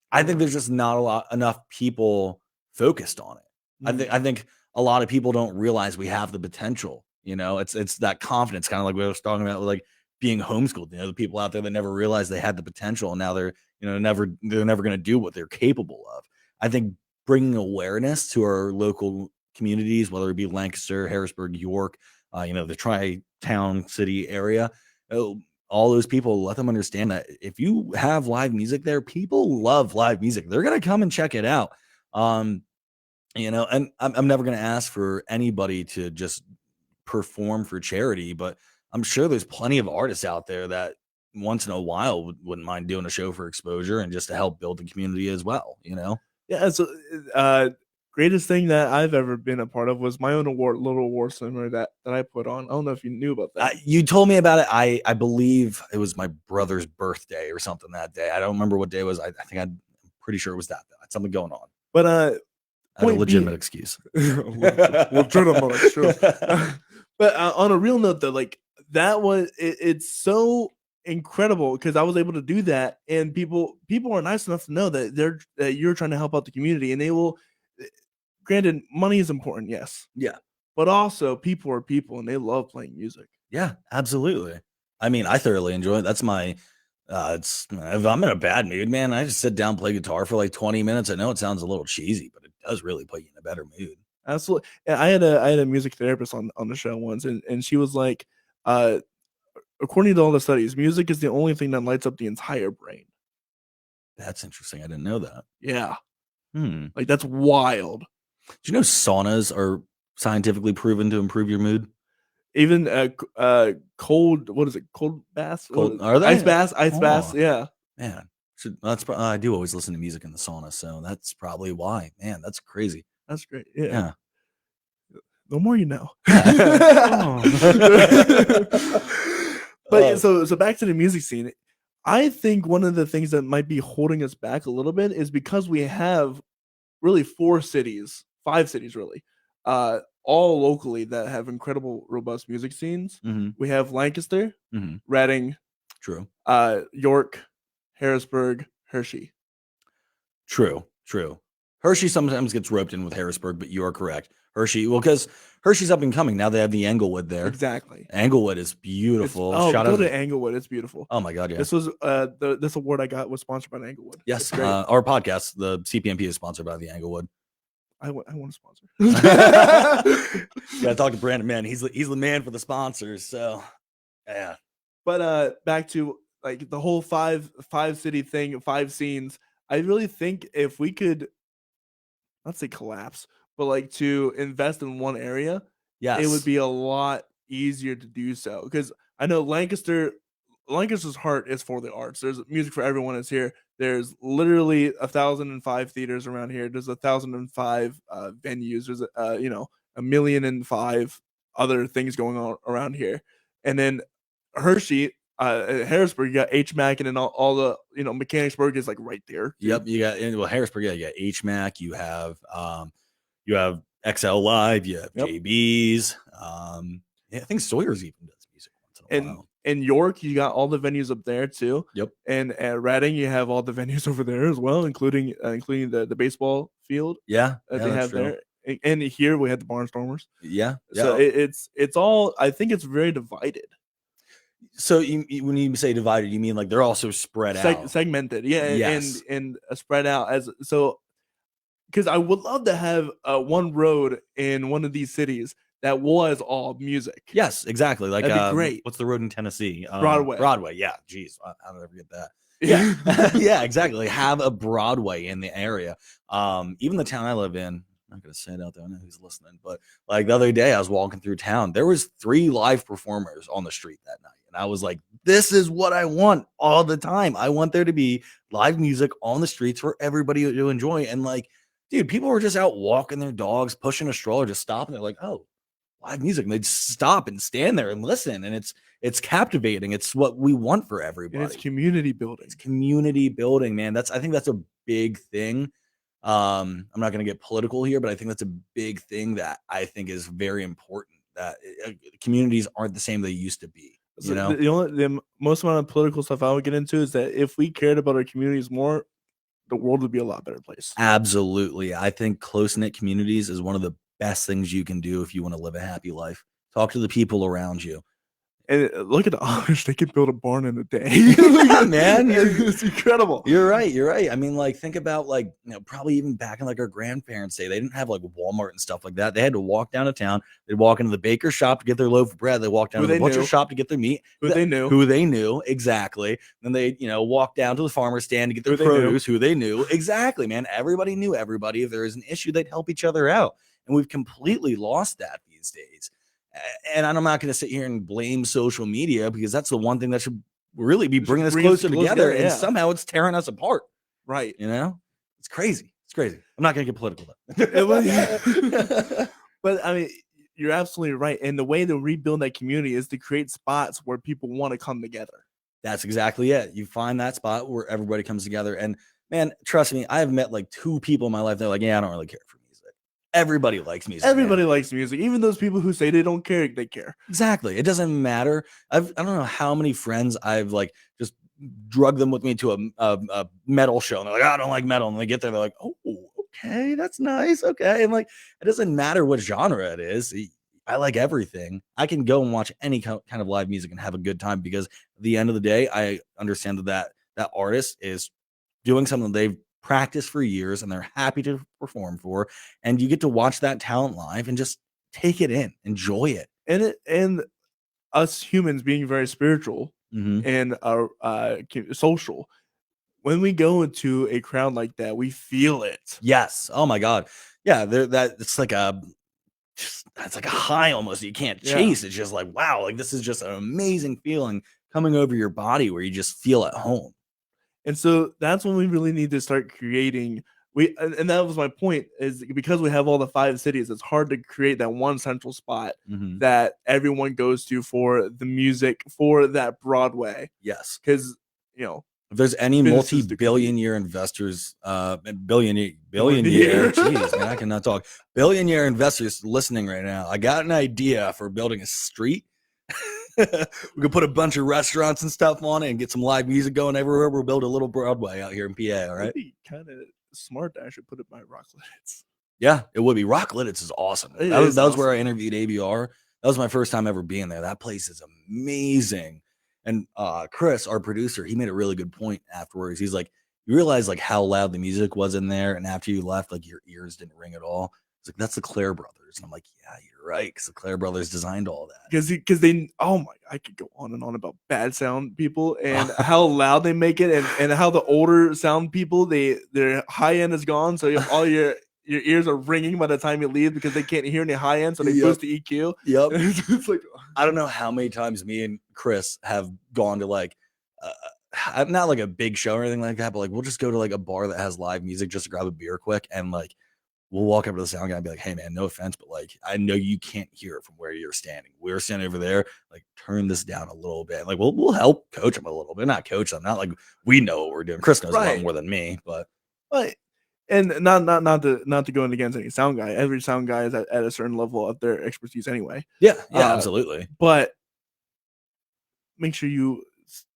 I think there's just not enough people focused on it. I think a lot of people don't realize we have the potential. It's that confidence, kind of like we were talking about, like being homeschooled. The people out there that never realized they had the potential, and now they're never going to do what they're capable of. I think bringing awareness to our local communities, whether it be Lancaster, Harrisburg, York, the tri-town city area, all those people, let them understand that if you have live music there, people love live music. They're going to come and check it out. And I'm never going to ask for anybody to just perform for charity, but I'm sure there's plenty of artists out there that once in a while wouldn't mind doing a show for exposure and just to help build the community as well, Yeah. So, greatest thing that I've ever been a part of was my own little award ceremony that I put on. I don't know if you knew about that. You told me about it. I believe it was my brother's birthday or something that day. I don't remember what day it was. I think I'm pretty sure it was that. Something going on. But I had a legitimate excuse. Legitimate excuse. But on a real note, though, like that was it's so incredible because I was able to do that, and people are nice enough to know that you're trying to help out the community, and they will. Granted, money is important, yes. Yeah. But also, people are people, and they love playing music. Yeah, absolutely. I mean, I thoroughly enjoy it. That's my, if I'm in a bad mood, man, I just sit down, play guitar for like 20 minutes. I know it sounds a little cheesy, but it does really put you in a better mood. Absolutely. And I had a music therapist on the show once, and she was like, uh, according to all the studies, music is the only thing that lights up the entire brain. That's interesting. I didn't know that. Yeah, Hmm. like that's wild. Do you know saunas are scientifically proven to improve your mood? Even cold, what is it? Cold baths? Cold, are they? Ice baths? Ice baths? Oh, Yeah, man. I do always listen to music in the sauna, so that's probably why. Man, that's crazy. that's great. Yeah, Yeah. the more you know. Oh. But so back to the music scene. I think one of the things that might be holding us back a little bit is because we have really 5 cities really, all locally that have incredible robust music scenes. Mhm. We have Lancaster, Mhm. Reading, True. York, Harrisburg, Hershey. True. Hershey sometimes gets roped in with Harrisburg, but you are correct. Hershey, well, because Hershey's up and coming. Now they have the Englewood there. Exactly. Englewood is beautiful. Go to Englewood. It's beautiful. Oh my God, yeah. This was this award I got was sponsored by Englewood. Yes, our podcast, the CPMP, is sponsored by the Englewood. I want a sponsor. Gotta talk to Brandon, man. He's the man for the sponsors. So, yeah. But back to like the whole five city thing, 5 scenes. I really think if we could, not say collapse, but like to invest in one area, Yes, it would be a lot easier to do so. Because I know Lancaster's heart is for the arts. There's music for everyone is here. There's literally 1,005 theaters around here. There's 1,005 venues. There's 1,000,005 other things going on around here. And then Hershey, Harrisburg, you got HMAC, and then all the Mechanicsburg is like right there. Too. Yep, you got Harrisburg. Yeah, you got HMAC. You have XL Live. You have JB's. Yeah, I think Sawyer's even does music once in a while. In York, you got all the venues up there too. Yep. And at Reading, you have all the venues over there as well, including the baseball field. Yeah, they have there. And here we had the Barnstormers. Yeah. So it's all. I think it's very divided. So when you say divided, you mean like they're also spread out, segmented, yeah, yes. and spread out as so. Because I would love to have one road in one of these cities that was all music. Yes, exactly. Like that'd be great. What's the road in Tennessee? Broadway. Yeah. Jeez, I don't ever get that. Yeah, yeah, exactly. Like, have a Broadway in the area. Even the town I live in. I'm not gonna say it out there. I know who's listening, but like the other day, I was walking through town. There was 3 live performers on the street that night, and I was like, "This is what I want all the time. I want there to be live music on the streets for everybody to enjoy." And like, dude, people were just out walking their dogs, pushing a stroller, just stopping. They're like, "Oh, live music." And they'd stop and stand there and listen, and it's captivating. It's what we want for everybody. And it's community building. It's community building, man. I think that's a big thing. I'm not going to get political here, but I think that's a big thing that I think is very important, that communities aren't the same they used to be. You know, the most amount of political stuff I would get into is that if we cared about our communities more, the world would be a lot better place. Absolutely. I think close-knit communities is one of the best things you can do if you want to live a happy life. Talk to the people around you. And look at the Amish; they can build a barn in a day. Yeah, man, it's incredible. You're right. I mean, like, think about like, probably even back in like our grandparents' day, they didn't have like Walmart and stuff like that. They had to walk down to town. They'd walk into the baker's shop to get their loaf of bread. They walk down to the butcher's shop to get their meat. Who they knew, exactly. Then they, walk down to the farmer's stand to get their produce. Who they knew, exactly, man. Everybody knew everybody. If there was an issue, they'd help each other out, and we've completely lost that these days. And I'm not going to sit here and blame social media, because that's the one thing that should really be bringing us closer together, and somehow it's tearing us apart. Right. It's crazy. I'm not going to get political though. But I mean, you're absolutely right. And the way to rebuild that community is to create spots where people want to come together. That's exactly it. You find that spot where everybody comes together. And man, trust me, I have met like 2 people in my life. They're like, yeah, I don't really care for music. Everybody likes music. Everybody likes music. Even those people who say they don't care, they care. Exactly. It doesn't matter. I don't know how many friends I've like just drug them with me to a metal show. And they're like, I don't like metal. And they get there, they're like, oh, okay, that's nice. Okay. And like, it doesn't matter what genre it is. I like everything. I can go and watch any kind of live music and have a good time, because at the end of the day, I understand that artist is doing something they've practice for years and they're happy to perform for, and you get to watch that talent live and just take it in, enjoy it. And us humans being very spiritual and our social, when we go into a crowd like that, we feel it. Yes. Oh my God. Yeah. It's like it's like a high almost. You can't chase. It's just like, wow, like this is just an amazing feeling coming over your body where you just feel at home. And so that's when we really need to start creating. And that was my point, is because we have all the 5 cities, it's hard to create that one central spot that everyone goes to for the music, for that Broadway. Yes. Because, you know, if there's any multi-billion-year investors, billion-year, geez, man, I cannot talk. Billion-year investors listening right now, I got an idea for building a street. We could put a bunch of restaurants and stuff on it and get some live music going everywhere. We'll build a little Broadway out here in PA, all right? It'd be kind of smart to actually put it by Rockledge. Yeah, it would be. Rockledge is awesome. That was where I interviewed ABR. That was my first time ever being there. That place is amazing. And Chris, our producer, he made a really good point afterwards. He's like, you realize like how loud the music was in there, and after you left, like your ears didn't ring at all. It's like, that's the Clare brothers. And I'm like, yeah, you're right, because the Clare brothers designed all that. Because they, oh my, I could go on and on about bad sound people and how loud they make it, and how the older sound people, their high end is gone, so all your ears are ringing by the time you leave because they can't hear any high end, so they boost the EQ. Yep. It's like, I don't know how many times me and Chris have gone to like not like a big show or anything like that, but like we'll just go to like a bar that has live music just to grab a beer quick, and like we'll walk up to the sound guy and be like, hey man, no offense, but like I know you can't hear it from where you're standing. We're standing over there, like turn this down a little bit. Like we'll help coach them a little bit, not coach them, not like we know what we're doing. Chris knows a lot more than me, but and not to go in against any sound guy. Every sound guy is at a certain level of their expertise anyway. Yeah, absolutely. But make sure you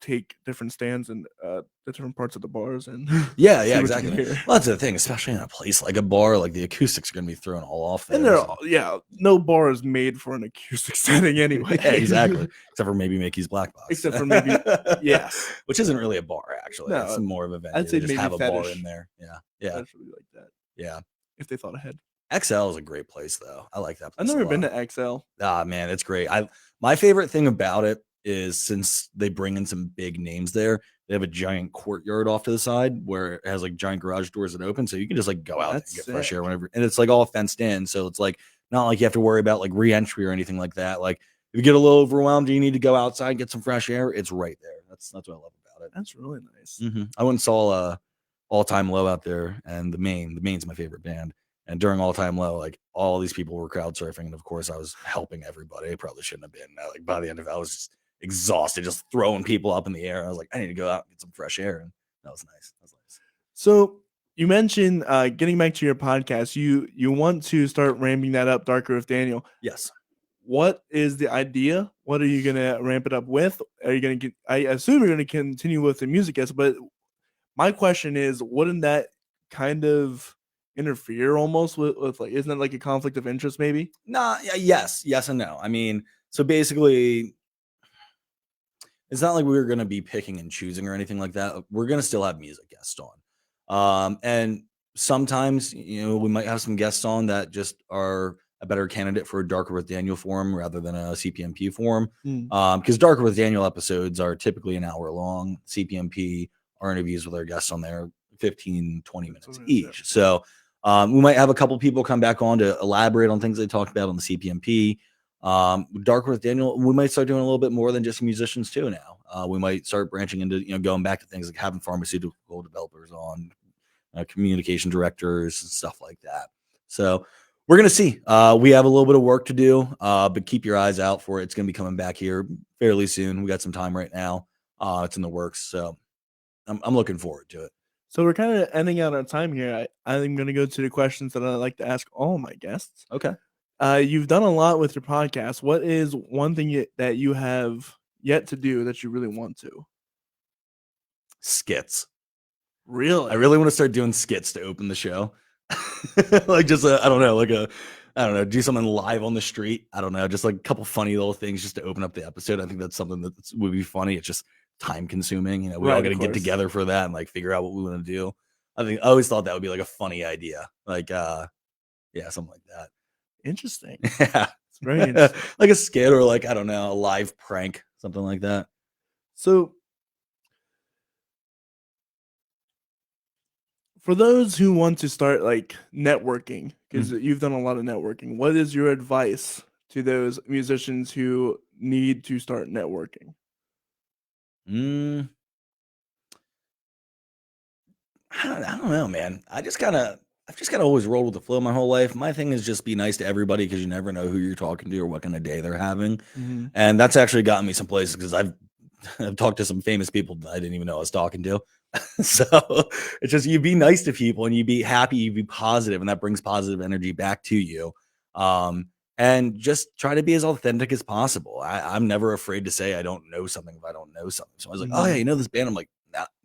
take different stands and the different parts of the bars, and yeah, exactly. Well, that's the thing, especially in a place like a bar, like the acoustics are going to be thrown all off there. And no bar is made for an acoustic setting anyway. Yeah, exactly. Except for maybe Mickey's Black Box. Except for maybe, yes. Which isn't really a bar, actually. No, it's more of a venue. I'd say they just have a bar in there. Yeah. That's really like that. Yeah. If they thought ahead. XL is a great place, though. I like that place. I've never been to XL. Ah, man, it's great. My favorite thing about it is since they bring in some big names there, they have a giant courtyard off to the side where it has like giant garage doors that open, so you can just like go out and get fresh air whenever, and it's like all fenced in, so it's like not like you have to worry about like re-entry or anything like that. Like if you get a little overwhelmed, you need to go outside and get some fresh air, it's right there. That's what I love about it. That's really nice. I went and saw All Time Low out there, and the Main's my favorite band. And during All Time Low, like all these people were crowd surfing, and of course I was helping everybody. I probably shouldn't have been. Like by the end of it, I was just exhausted, just throwing people up in the air. I was like, I need to go out and get some fresh air, and that was nice. So you mentioned getting back to your podcast, you want to start ramping that up, Darker with Daniel. Yes. What is the idea? What are you gonna ramp it up with? Are you gonna get? I assume you're gonna continue with the music guests, but my question is, wouldn't that kind of interfere almost with like, isn't it like a conflict of interest maybe? Nah, yes and no. I mean, so basically it's not like we're going to be picking and choosing or anything like that. We're going to still have music guests on. And sometimes, we might have some guests on that just are a better candidate for a Darker with Daniel forum rather than a CPMP forum. Because Darker with Daniel episodes are typically an hour long. CPMP are interviews with our guests on there, 15, 20 minutes each. So we might have a couple people come back on to elaborate on things they talked about on the CPMP. Darker with Daniel, we might start doing a little bit more than just musicians too now. We might start branching into, going back to things like having pharmaceutical developers on, communication directors and stuff like that. So we're going to see. We have a little bit of work to do, but keep your eyes out for it. It's going to be coming back here fairly soon. We got some time right now. It's in the works. So I'm looking forward to it. So we're kind of ending out our time here. I'm going to go to the questions that I like to ask all my guests. Okay. You've done a lot with your podcast. What is one thing that you have yet to do that you really want to? Skits. Really? I really want to start doing skits to open the show. Like just I don't know, do something live on the street. I don't know, just like a couple funny little things just to open up the episode. I think that's something that would be funny. It's just time consuming. We all got to get together for that and like figure out what we want to do. I always thought that would be like a funny idea. Like, yeah, something like that. Interesting. Yeah. It's very interesting. Like a skit or like, I don't know, a live prank, something like that. So, for those who want to start like networking, because you've done a lot of networking, what is your advice to those musicians who need to start networking? Mm, I don't know, man. I've just kind of always rolled with the flow my whole life. My thing is just be nice to everybody because you never know who you're talking to or what kind of day they're having. Mm-hmm. And that's actually gotten me some places because I've talked to some famous people that I didn't even know I was talking to. So it's just you be nice to people and you be happy, you be positive, and that brings positive energy back to you. And just try to be as authentic as possible. I'm never afraid to say I don't know something if I don't know something. So I was like, oh yeah, you know this band? I'm like,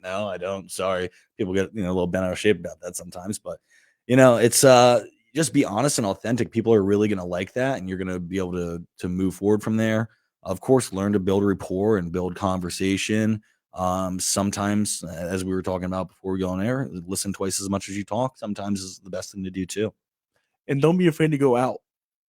no, I don't. Sorry. People get a little bent out of shape about that sometimes, but it's just be honest and authentic. People are really gonna like that, and you're gonna be able to move forward from there. Of course, learn to build rapport and build conversation. Sometimes, as we were talking about before we go on air, listen twice as much as you talk. Sometimes is the best thing to do too. And don't be afraid to go out.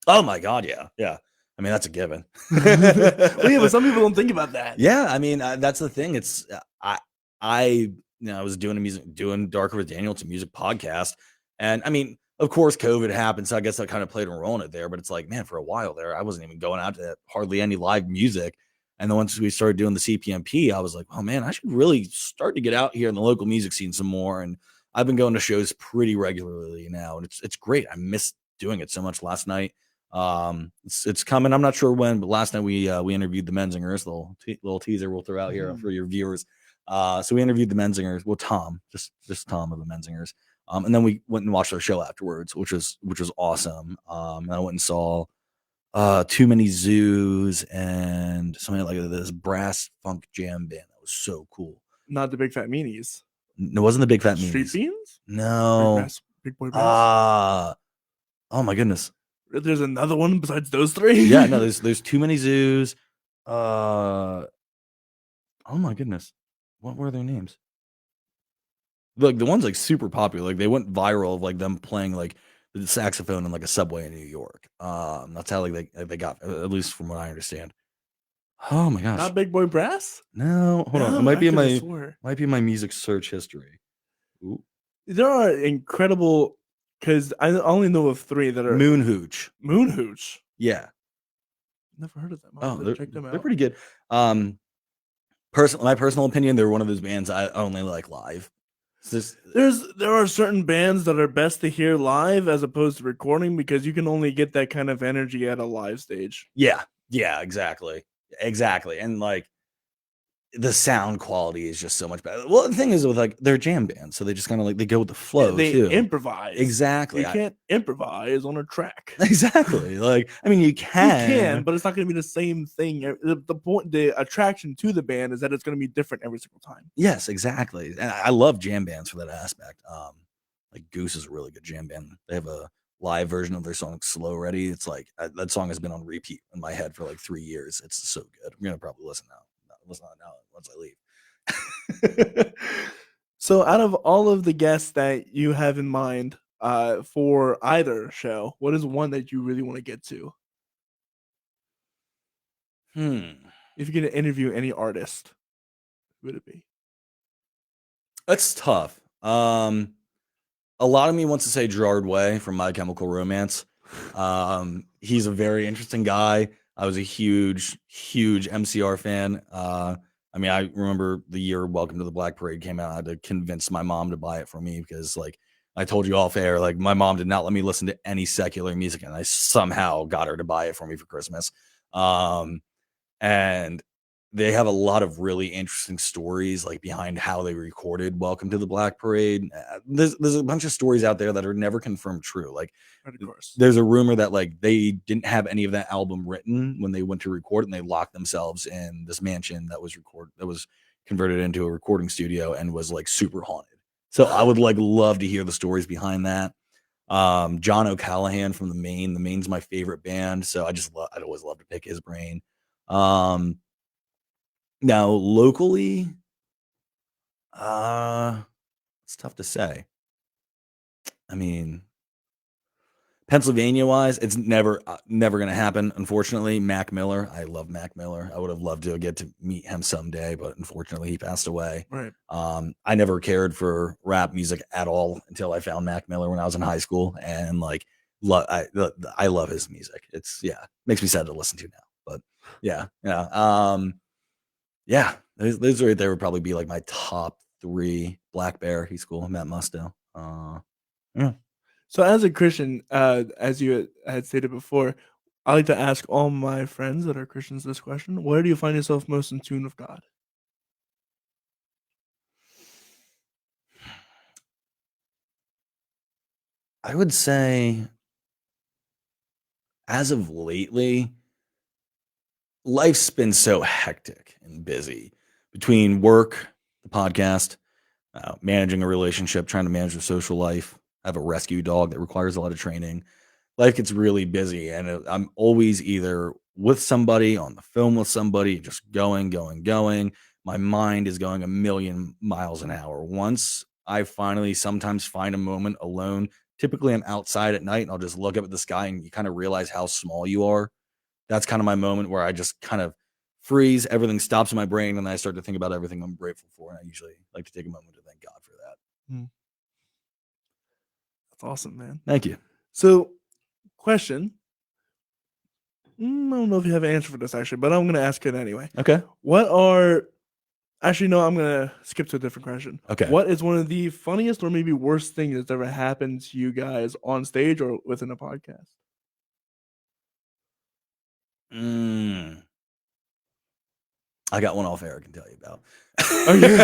Oh my God, yeah, yeah. I mean, that's a given. Well, yeah, but some people don't think about that. Yeah, I mean, that's the thing. It's I I was doing Darker with Daniel. It's a music podcast, and I mean, of course, COVID happened, so I guess I kind of played a role in it there. But it's like, man, for a while there, I wasn't even going out to hardly any live music. And then once we started doing the CPMP, I was like, oh man, I should really start to get out here in the local music scene some more. And I've been going to shows pretty regularly now, and it's great. I miss doing it so much. Last night, it's coming. I'm not sure when, but last night we interviewed the Menzingers. Little teaser we'll throw out here for your viewers. So we interviewed the Menzingers. Well, Tom, just Tom of the Menzingers. And then we went and watched their show afterwards, which was awesome. And I went and saw Too Many Zoos and something like this brass funk jam band. That was so cool. Not the Big Fat Meanies. It wasn't the Big Fat Street Meanies. Beans? No. Big Boy Brass? Oh my goodness. There's another one besides those three? Yeah, no, there's Too Many Zoos. Oh my goodness. What were their names? Like the ones like super popular, like they went viral of like them playing like the saxophone in like a subway in New York. That's how like they got, at least from what I understand. Oh my gosh. Not Big Boy Brass? No, hold on. It might be in my music search history. Ooh. There are incredible, because I only know of three that are Moon Hooch. Moon Hooch. Yeah. Never heard of them. Check them out. They're pretty good. My personal opinion, they're one of those bands I only like live. There are certain bands that are best to hear live as opposed to recording because you can only get that kind of energy at a live stage. Yeah, exactly. And like the sound quality is just so much better. Well, the thing is with like they're jam bands, so they just kind of like they go with the flow. They too. improvise. Exactly. You can't improvise on a track. Exactly. Like, I mean, you can, but it's not going to be the same thing. The attraction to the band is that it's going to be different every single time. Yes, exactly. And I love jam bands for that aspect. Like Goose is a really good jam band. They have a live version of their song "Slow Ready." It's like that song has been on repeat in my head for like 3 years. It's so good. I'm gonna probably listen now once I leave. So, out of all of the guests that you have in mind for either show, what is one that you really want to get to? If you get to interview any artist, who would it be? That's tough. A lot of me wants to say Gerard Way from My Chemical Romance. He's a very interesting guy. I was a huge MCR fan. I mean, I remember the year Welcome to the Black Parade came out. I had to convince my mom to buy it for me because, like I told you off air, like my mom did not let me listen to any secular music, and I somehow got her to buy it for me for Christmas. And they have a lot of really interesting stories like behind how they recorded Welcome to the Black Parade. There's a bunch of stories out there that are never confirmed true. Like, of course, there's a rumor that like they didn't have any of that album written when they went to record it, and they locked themselves in this mansion that was converted into a recording studio and was like super haunted. So I would like love to hear the stories behind that. John O'Callaghan from the Maine. The Maine's my favorite band, so I'd always love to pick his brain. Now locally, It's tough to say. I mean, Pennsylvania wise, it's never going to happen. Unfortunately, Mac Miller. I love Mac Miller. I would have loved to get to meet him someday, but unfortunately he passed away. Right. I never cared for rap music at all until I found Mac Miller when I was in high school. And like, I love his music. It's makes me sad to listen to now, but yeah. Those right there would probably be like my top 3. Black Bear, he's cool. Matt Musto. Yeah. So as a Christian, as you had stated before, I like to ask all my friends that are Christians this question: where do you find yourself most in tune with God? I would say, as of lately, life's been so hectic and busy between work, the podcast, managing a relationship, trying to manage a social life. I have a rescue dog that requires a lot of training. Life gets really busy, and I'm always either with somebody, on the phone with somebody, just going. My mind is going a million miles an hour. Once I finally sometimes find a moment alone, typically I'm outside at night and I'll just look up at the sky and you kind of realize how small you are. That's kind of my moment where I just kind of freeze, everything stops in my brain, and I start to think about everything I'm grateful for. And I usually like to take a moment to thank God for that. That's awesome, man. Thank you. So, question. I don't know if you have an answer for this actually, but I'm going to ask it anyway. Okay. Actually, no, I'm going to skip to a different question. Okay. What is one of the funniest or maybe worst things that's ever happened to you guys on stage or within a podcast? I got one off air I can tell you about. Okay.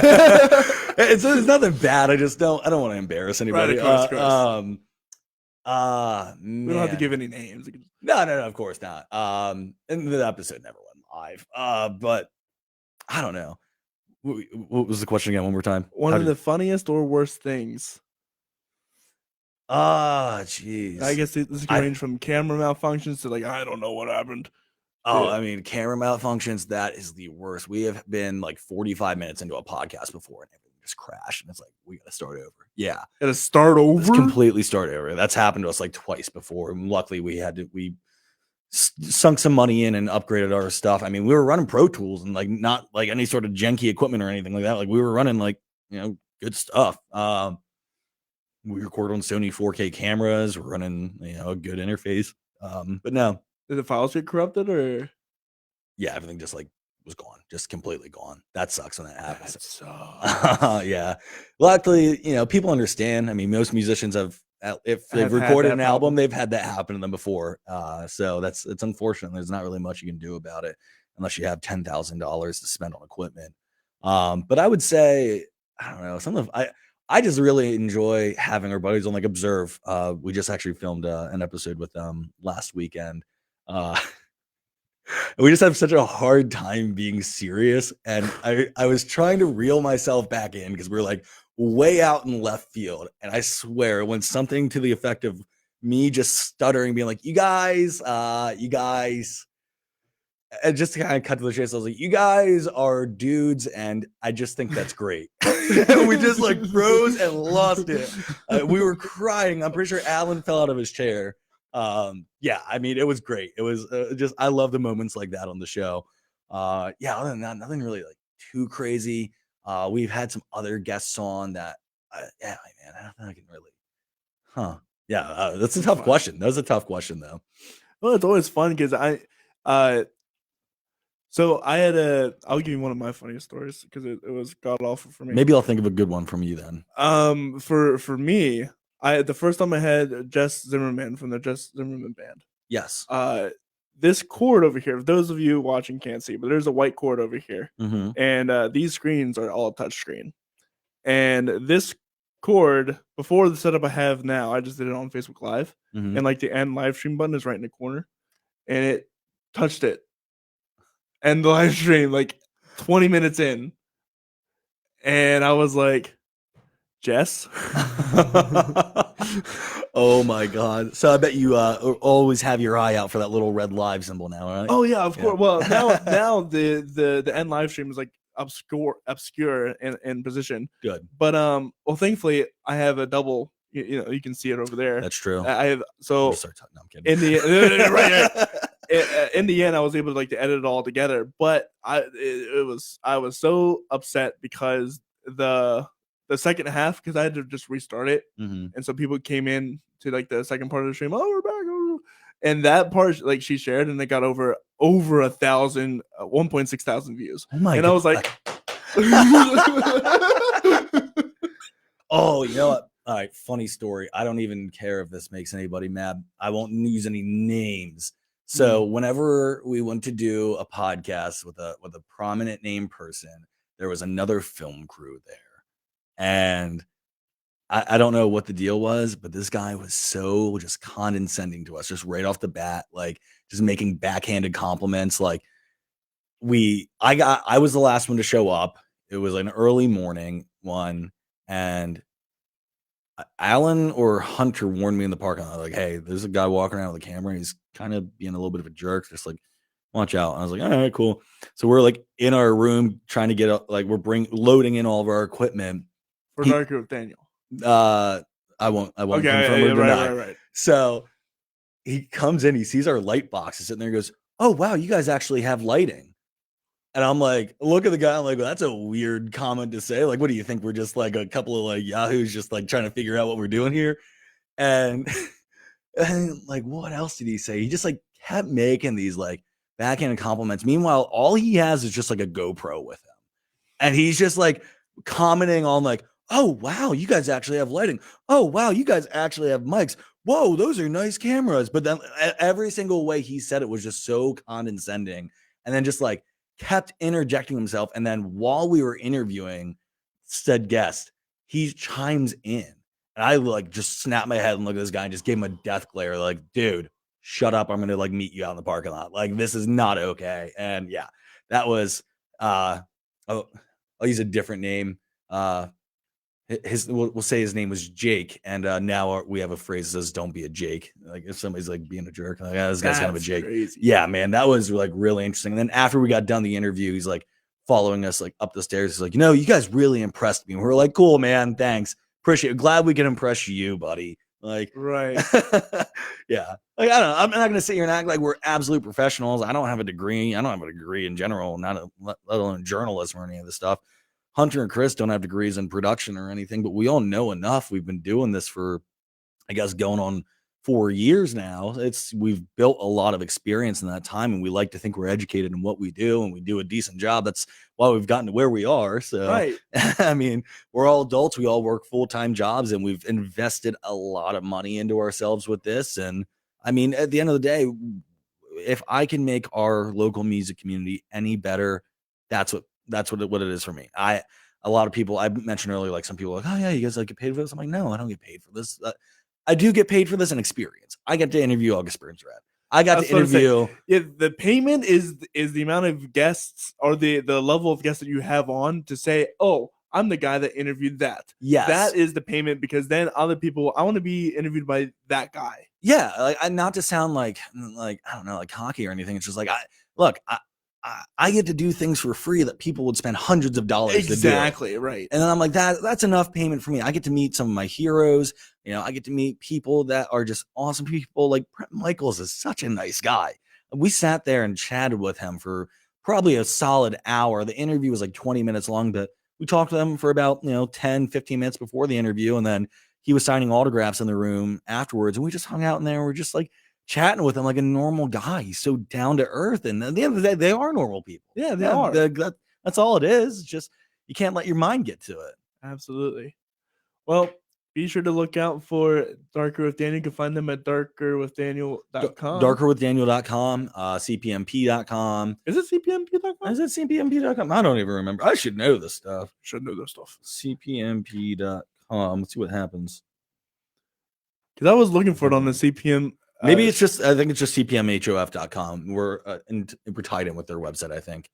It's nothing bad. I don't want to embarrass anybody. Right, of course. Man. We don't have to give any names. No, of course not. And the episode never went live. But I don't know. What was the question again? One more time. One of the funniest or worst things. Jeez. I guess this can range from camera malfunctions to like, I don't know what happened. Oh, I mean, camera malfunctions, that is the worst. We have been like 45 minutes into a podcast before and everything just crashed. And it's like, we got to start over. Yeah. Got to start over? Let's completely start over. That's happened to us like twice before. And luckily, we sunk some money in and upgraded our stuff. I mean, we were running Pro Tools and like not like any sort of janky equipment or anything like that. Like we were running like, good stuff. We record on Sony 4K cameras. We're running, a good interface. But no. Did the files get corrupted or? Yeah, everything just like was gone, just completely gone. That sucks when that happens. That sucks. Yeah. Luckily, people understand. I mean, most musicians if they've recorded an album, they've had that happen to them before. So it's unfortunate. There's not really much you can do about it unless you have $10,000 to spend on equipment. But I would say, I don't know, I just really enjoy having our buddies on like Observe. We just actually filmed an episode with them last weekend. We just have such a hard time being serious, and I was trying to reel myself back in because we're like way out in left field, and I swear when something to the effect of me just stuttering, being like, you guys, and just to kind of cut to the chase, I was like, you guys are dudes, and I just think that's great. We just like froze and lost it. We were crying. I'm pretty sure Alan fell out of his chair. I mean, it was great. It was I love the moments like that on the show. Other than that, nothing really like too crazy. We've had some other guests on that. I don't think I can really. That's a tough question. That was a tough question though. Well, it's always fun because so I'll give you one of my funniest stories because it was god awful for me. Maybe I'll think of a good one from you then. For me, the first time I had Jess Zimmerman from the Jess Zimmerman band. Yes. This cord over here, those of you watching can't see, but there's a white cord over here. Mm-hmm. And these screens are all touch screen. And this cord, before the setup I have now, I just did it on Facebook Live. Mm-hmm. And like the end live stream button is right in the corner. And it touched it. And the live stream, like 20 minutes in. And I was like, Jess? Oh my God. So I bet you always have your eye out for that little red live symbol now, right? Oh yeah, of course. Well, now the end live stream is like obscure in position. Good. But well, thankfully I have a double. You can see it over there. That's true. I have so No, I'm kidding. in the in the end, I was able to edit it all together. But I was so upset because the second half, because I had to just restart it, and so people came in to the second part of the stream. Oh, we're back. Oh. And that part, she shared, and it got over 1,000, 1.6 thousand views. Oh my God. I was like, oh, you know what? All right, funny story. I don't even care if this makes anybody mad. I won't use any names. So whenever we went to do a podcast with a prominent name person, there was another film crew there. And I don't know what the deal was, but this guy was so just condescending to us, just right off the bat, just making backhanded compliments. I was the last one to show up. It was an early morning one, and Alan or Hunter warned me in the parking lot, hey, there's a guy walking around with a camera. He's kind of being a little bit of a jerk. Just watch out. And I was like, all right, cool. So we're in our room trying to get we're loading in all of our equipment. For Darker with Daniel. I won't confirm or deny. Right. So he comes in, he sees our light boxes sitting there, and goes, oh wow, you guys actually have lighting. And I'm like, look at the guy, I'm like, well, that's a weird comment to say. What do you think? We're just a couple of yahoos just trying to figure out what we're doing here. And what else did he say? He just kept making these backhanded compliments. Meanwhile, all he has is just a GoPro with him. And he's just commenting on oh wow, you guys actually have lighting. Oh wow, you guys actually have mics. Whoa, those are nice cameras. But then every single way he said it was just so condescending, and then just kept interjecting himself. And then while we were interviewing said guest, he chimes in, and I just snapped my head and looked at this guy and just gave him a death glare, dude, shut up, I'm gonna meet you out in the parking lot. This is not okay. And yeah, that was I'll use a different name. We'll say his name was Jake, and now we have a phrase that says "Don't be a Jake." If somebody's being a jerk, this guy's kind of a Jake. Crazy. Yeah, man, that was really interesting. And then after we got done the interview, he's following us up the stairs. He's you guys really impressed me. And we're cool, man, thanks, appreciate it. Glad we can impress you, buddy. Right. Yeah. I don't know. I'm not gonna sit here and act like we're absolute professionals. I don't have a degree. I don't have a degree in general, let alone journalism or any of this stuff. Hunter and Chris don't have degrees in production or anything, but we all know enough. We've been doing this for, I guess, going on 4 years now. We've built a lot of experience in that time, and we like to think we're educated in what we do, and we do a decent job. That's why we've gotten to where we are. So, right. I mean, we're all adults. We all work full-time jobs, and we've invested a lot of money into ourselves with this. And I mean, at the end of the day, if I can make our local music community any better, that's what it is for me. A lot of people I mentioned earlier, some people oh yeah, you guys get paid for this. I'm like, no, I don't get paid for this. I do get paid for this in experience. I get to interview August Burns Red. I got to interview. Yeah, the payment is the amount of guests or the level of guests that you have on to say, oh, I'm the guy that interviewed that. Yes, that is the payment, because then other people, I want to be interviewed by that guy. Yeah, not to sound like I don't know, cocky or anything. It's just I get to do things for free that people would spend hundreds of dollars to do. Exactly, right. And then I'm that's enough payment for me. I get to meet some of my heroes. I get to meet people that are just awesome people. Brett Michaels is such a nice guy. We sat there and chatted with him for probably a solid hour. The interview was 20 minutes long, but we talked to them for about 10, 15 minutes before the interview. And then he was signing autographs in the room afterwards. And we just hung out in there. We're just chatting with him like a normal guy. He's so down to earth, and at the end of the day, they are normal people. Yeah, they are. That's all it is. Just you can't let your mind get to it. Absolutely. Well, be sure to look out for Darker with Daniel. You can find them at darkerwithdaniel.com. Darkerwithdaniel.com, cpmp.com. Is it cpmp.com? Is it cpmp.com? I don't even remember. I should know this stuff. cpmp.com. Let's see what happens. Because I was looking for it on the CPM. Maybe it's just, I think it's just cpmhof.com. We're tied in with their website, I think.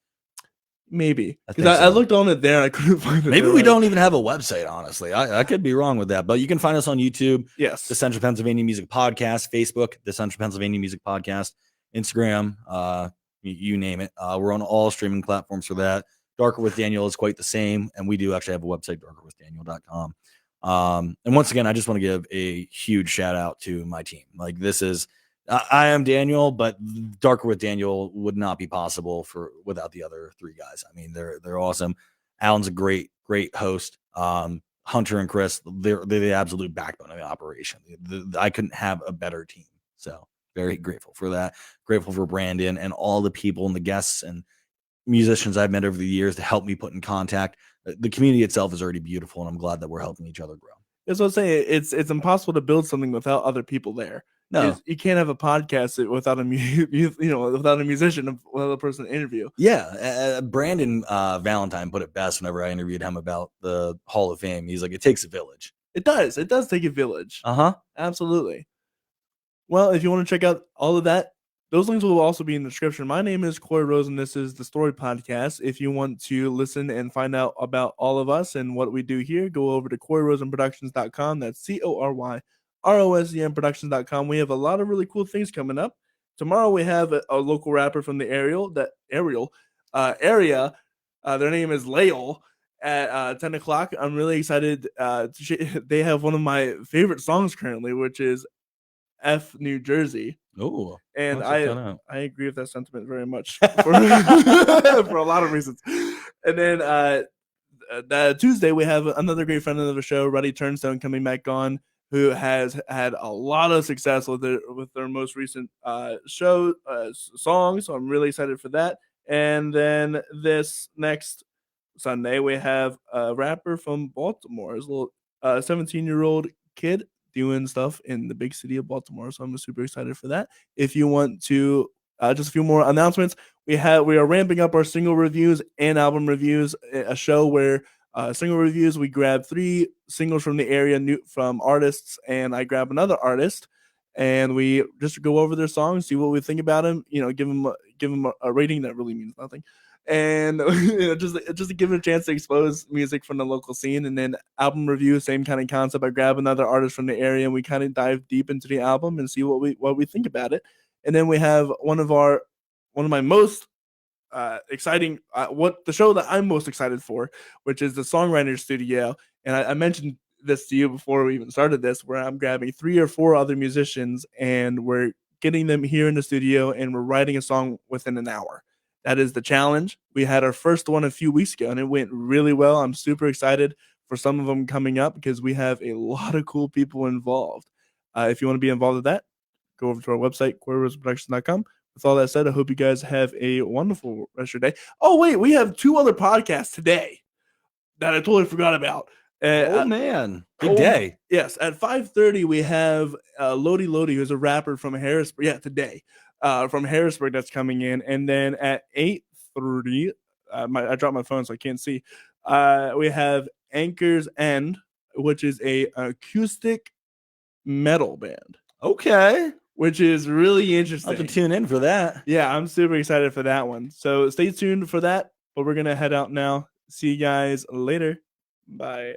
Maybe. Because I looked on it there and I couldn't find it. Maybe we don't even have a website, honestly. I could be wrong with that. But you can find us on YouTube. Yes. The Central Pennsylvania Music Podcast. Facebook, the Central Pennsylvania Music Podcast. Instagram, you name it. We're on all streaming platforms for that. Darker with Daniel is quite the same. And we do actually have a website, darkerwithdaniel.com. And once again, I just want to give a huge shout out to my team. Like this is, I am Daniel, but Darker with Daniel would not be possible without the other three guys. I mean, they're awesome. Alan's a great host. Hunter and Chris, they're the absolute backbone of the operation. I couldn't have a better team. So very grateful for that. Grateful for Brandon and all the people and the guests and musicians I've met over the years to help me put in contact. The community itself is already beautiful, and I'm glad that we're helping each other grow. That's what I'm saying. It's impossible to build something without other people there. No, you can't have a podcast without a without a musician, without a person to interview. Yeah, Brandon Valentine put it best whenever I interviewed him about the Hall of Fame. He's like, it takes a village. It does take a village. Absolutely. Well, if you want to check out all of that, those links will also be in the description. My name is Corey Rose, and this is the Story Podcast. If you want to listen and find out about all of us and what we do here, go over to CoreyRosenProductions.com. That's CoreyRosenProductions.com. We have a lot of really cool things coming up. Tomorrow we have a local rapper from the area. Their name is Lael at 10 o'clock. I'm really excited. They have one of my favorite songs currently, which is F New Jersey. Oh, and I agree with that sentiment very much for a lot of reasons. And then Tuesday we have another great friend of the show, Ruddy Turnstone, coming back on, who has had a lot of success with their most recent song. So I'm really excited for that. And then this next Sunday we have a rapper from Baltimore, his little 17-year-old kid doing stuff in the big city of Baltimore. So I'm super excited for that. If you want to, just a few more announcements. We are ramping up our single reviews and album reviews, a show where single reviews, we grab 3 singles from the area, from artists, and I grab another artist, and we just go over their songs, see what we think about them, give them a rating that really means nothing. And just to give it a chance to expose music from the local scene. And then album review, same kind of concept. I grab another artist from the area and we kind of dive deep into the album and see what we think about it. And then we have one of my most exciting, the show that I'm most excited for, which is the Songwriter Studio. And I mentioned this to you before we even started this, where I'm grabbing 3 or 4 other musicians and we're getting them here in the studio and we're writing a song within an hour. That is the challenge. We had our first one a few weeks ago and it went really well. I'm super excited for some of them coming up because we have a lot of cool people involved. If you want to be involved with that, go over to our website, CoreyRosenProductions.com. With all that said, I hope you guys have a wonderful rest of your day. Oh, wait, we have 2 other podcasts today that I totally forgot about. Man, big day. Yes, at 5:30 we have Lodi, who's a rapper from Harrisburg. Yeah, today. From Harrisburg that's coming in. And then at 8:30, I dropped my phone so I can't see. We have Anchor's End, which is a acoustic metal band. Okay. Which is really interesting. I'll have to tune in for that. Yeah, I'm super excited for that one. So stay tuned for that. But we're going to head out now. See you guys later. Bye.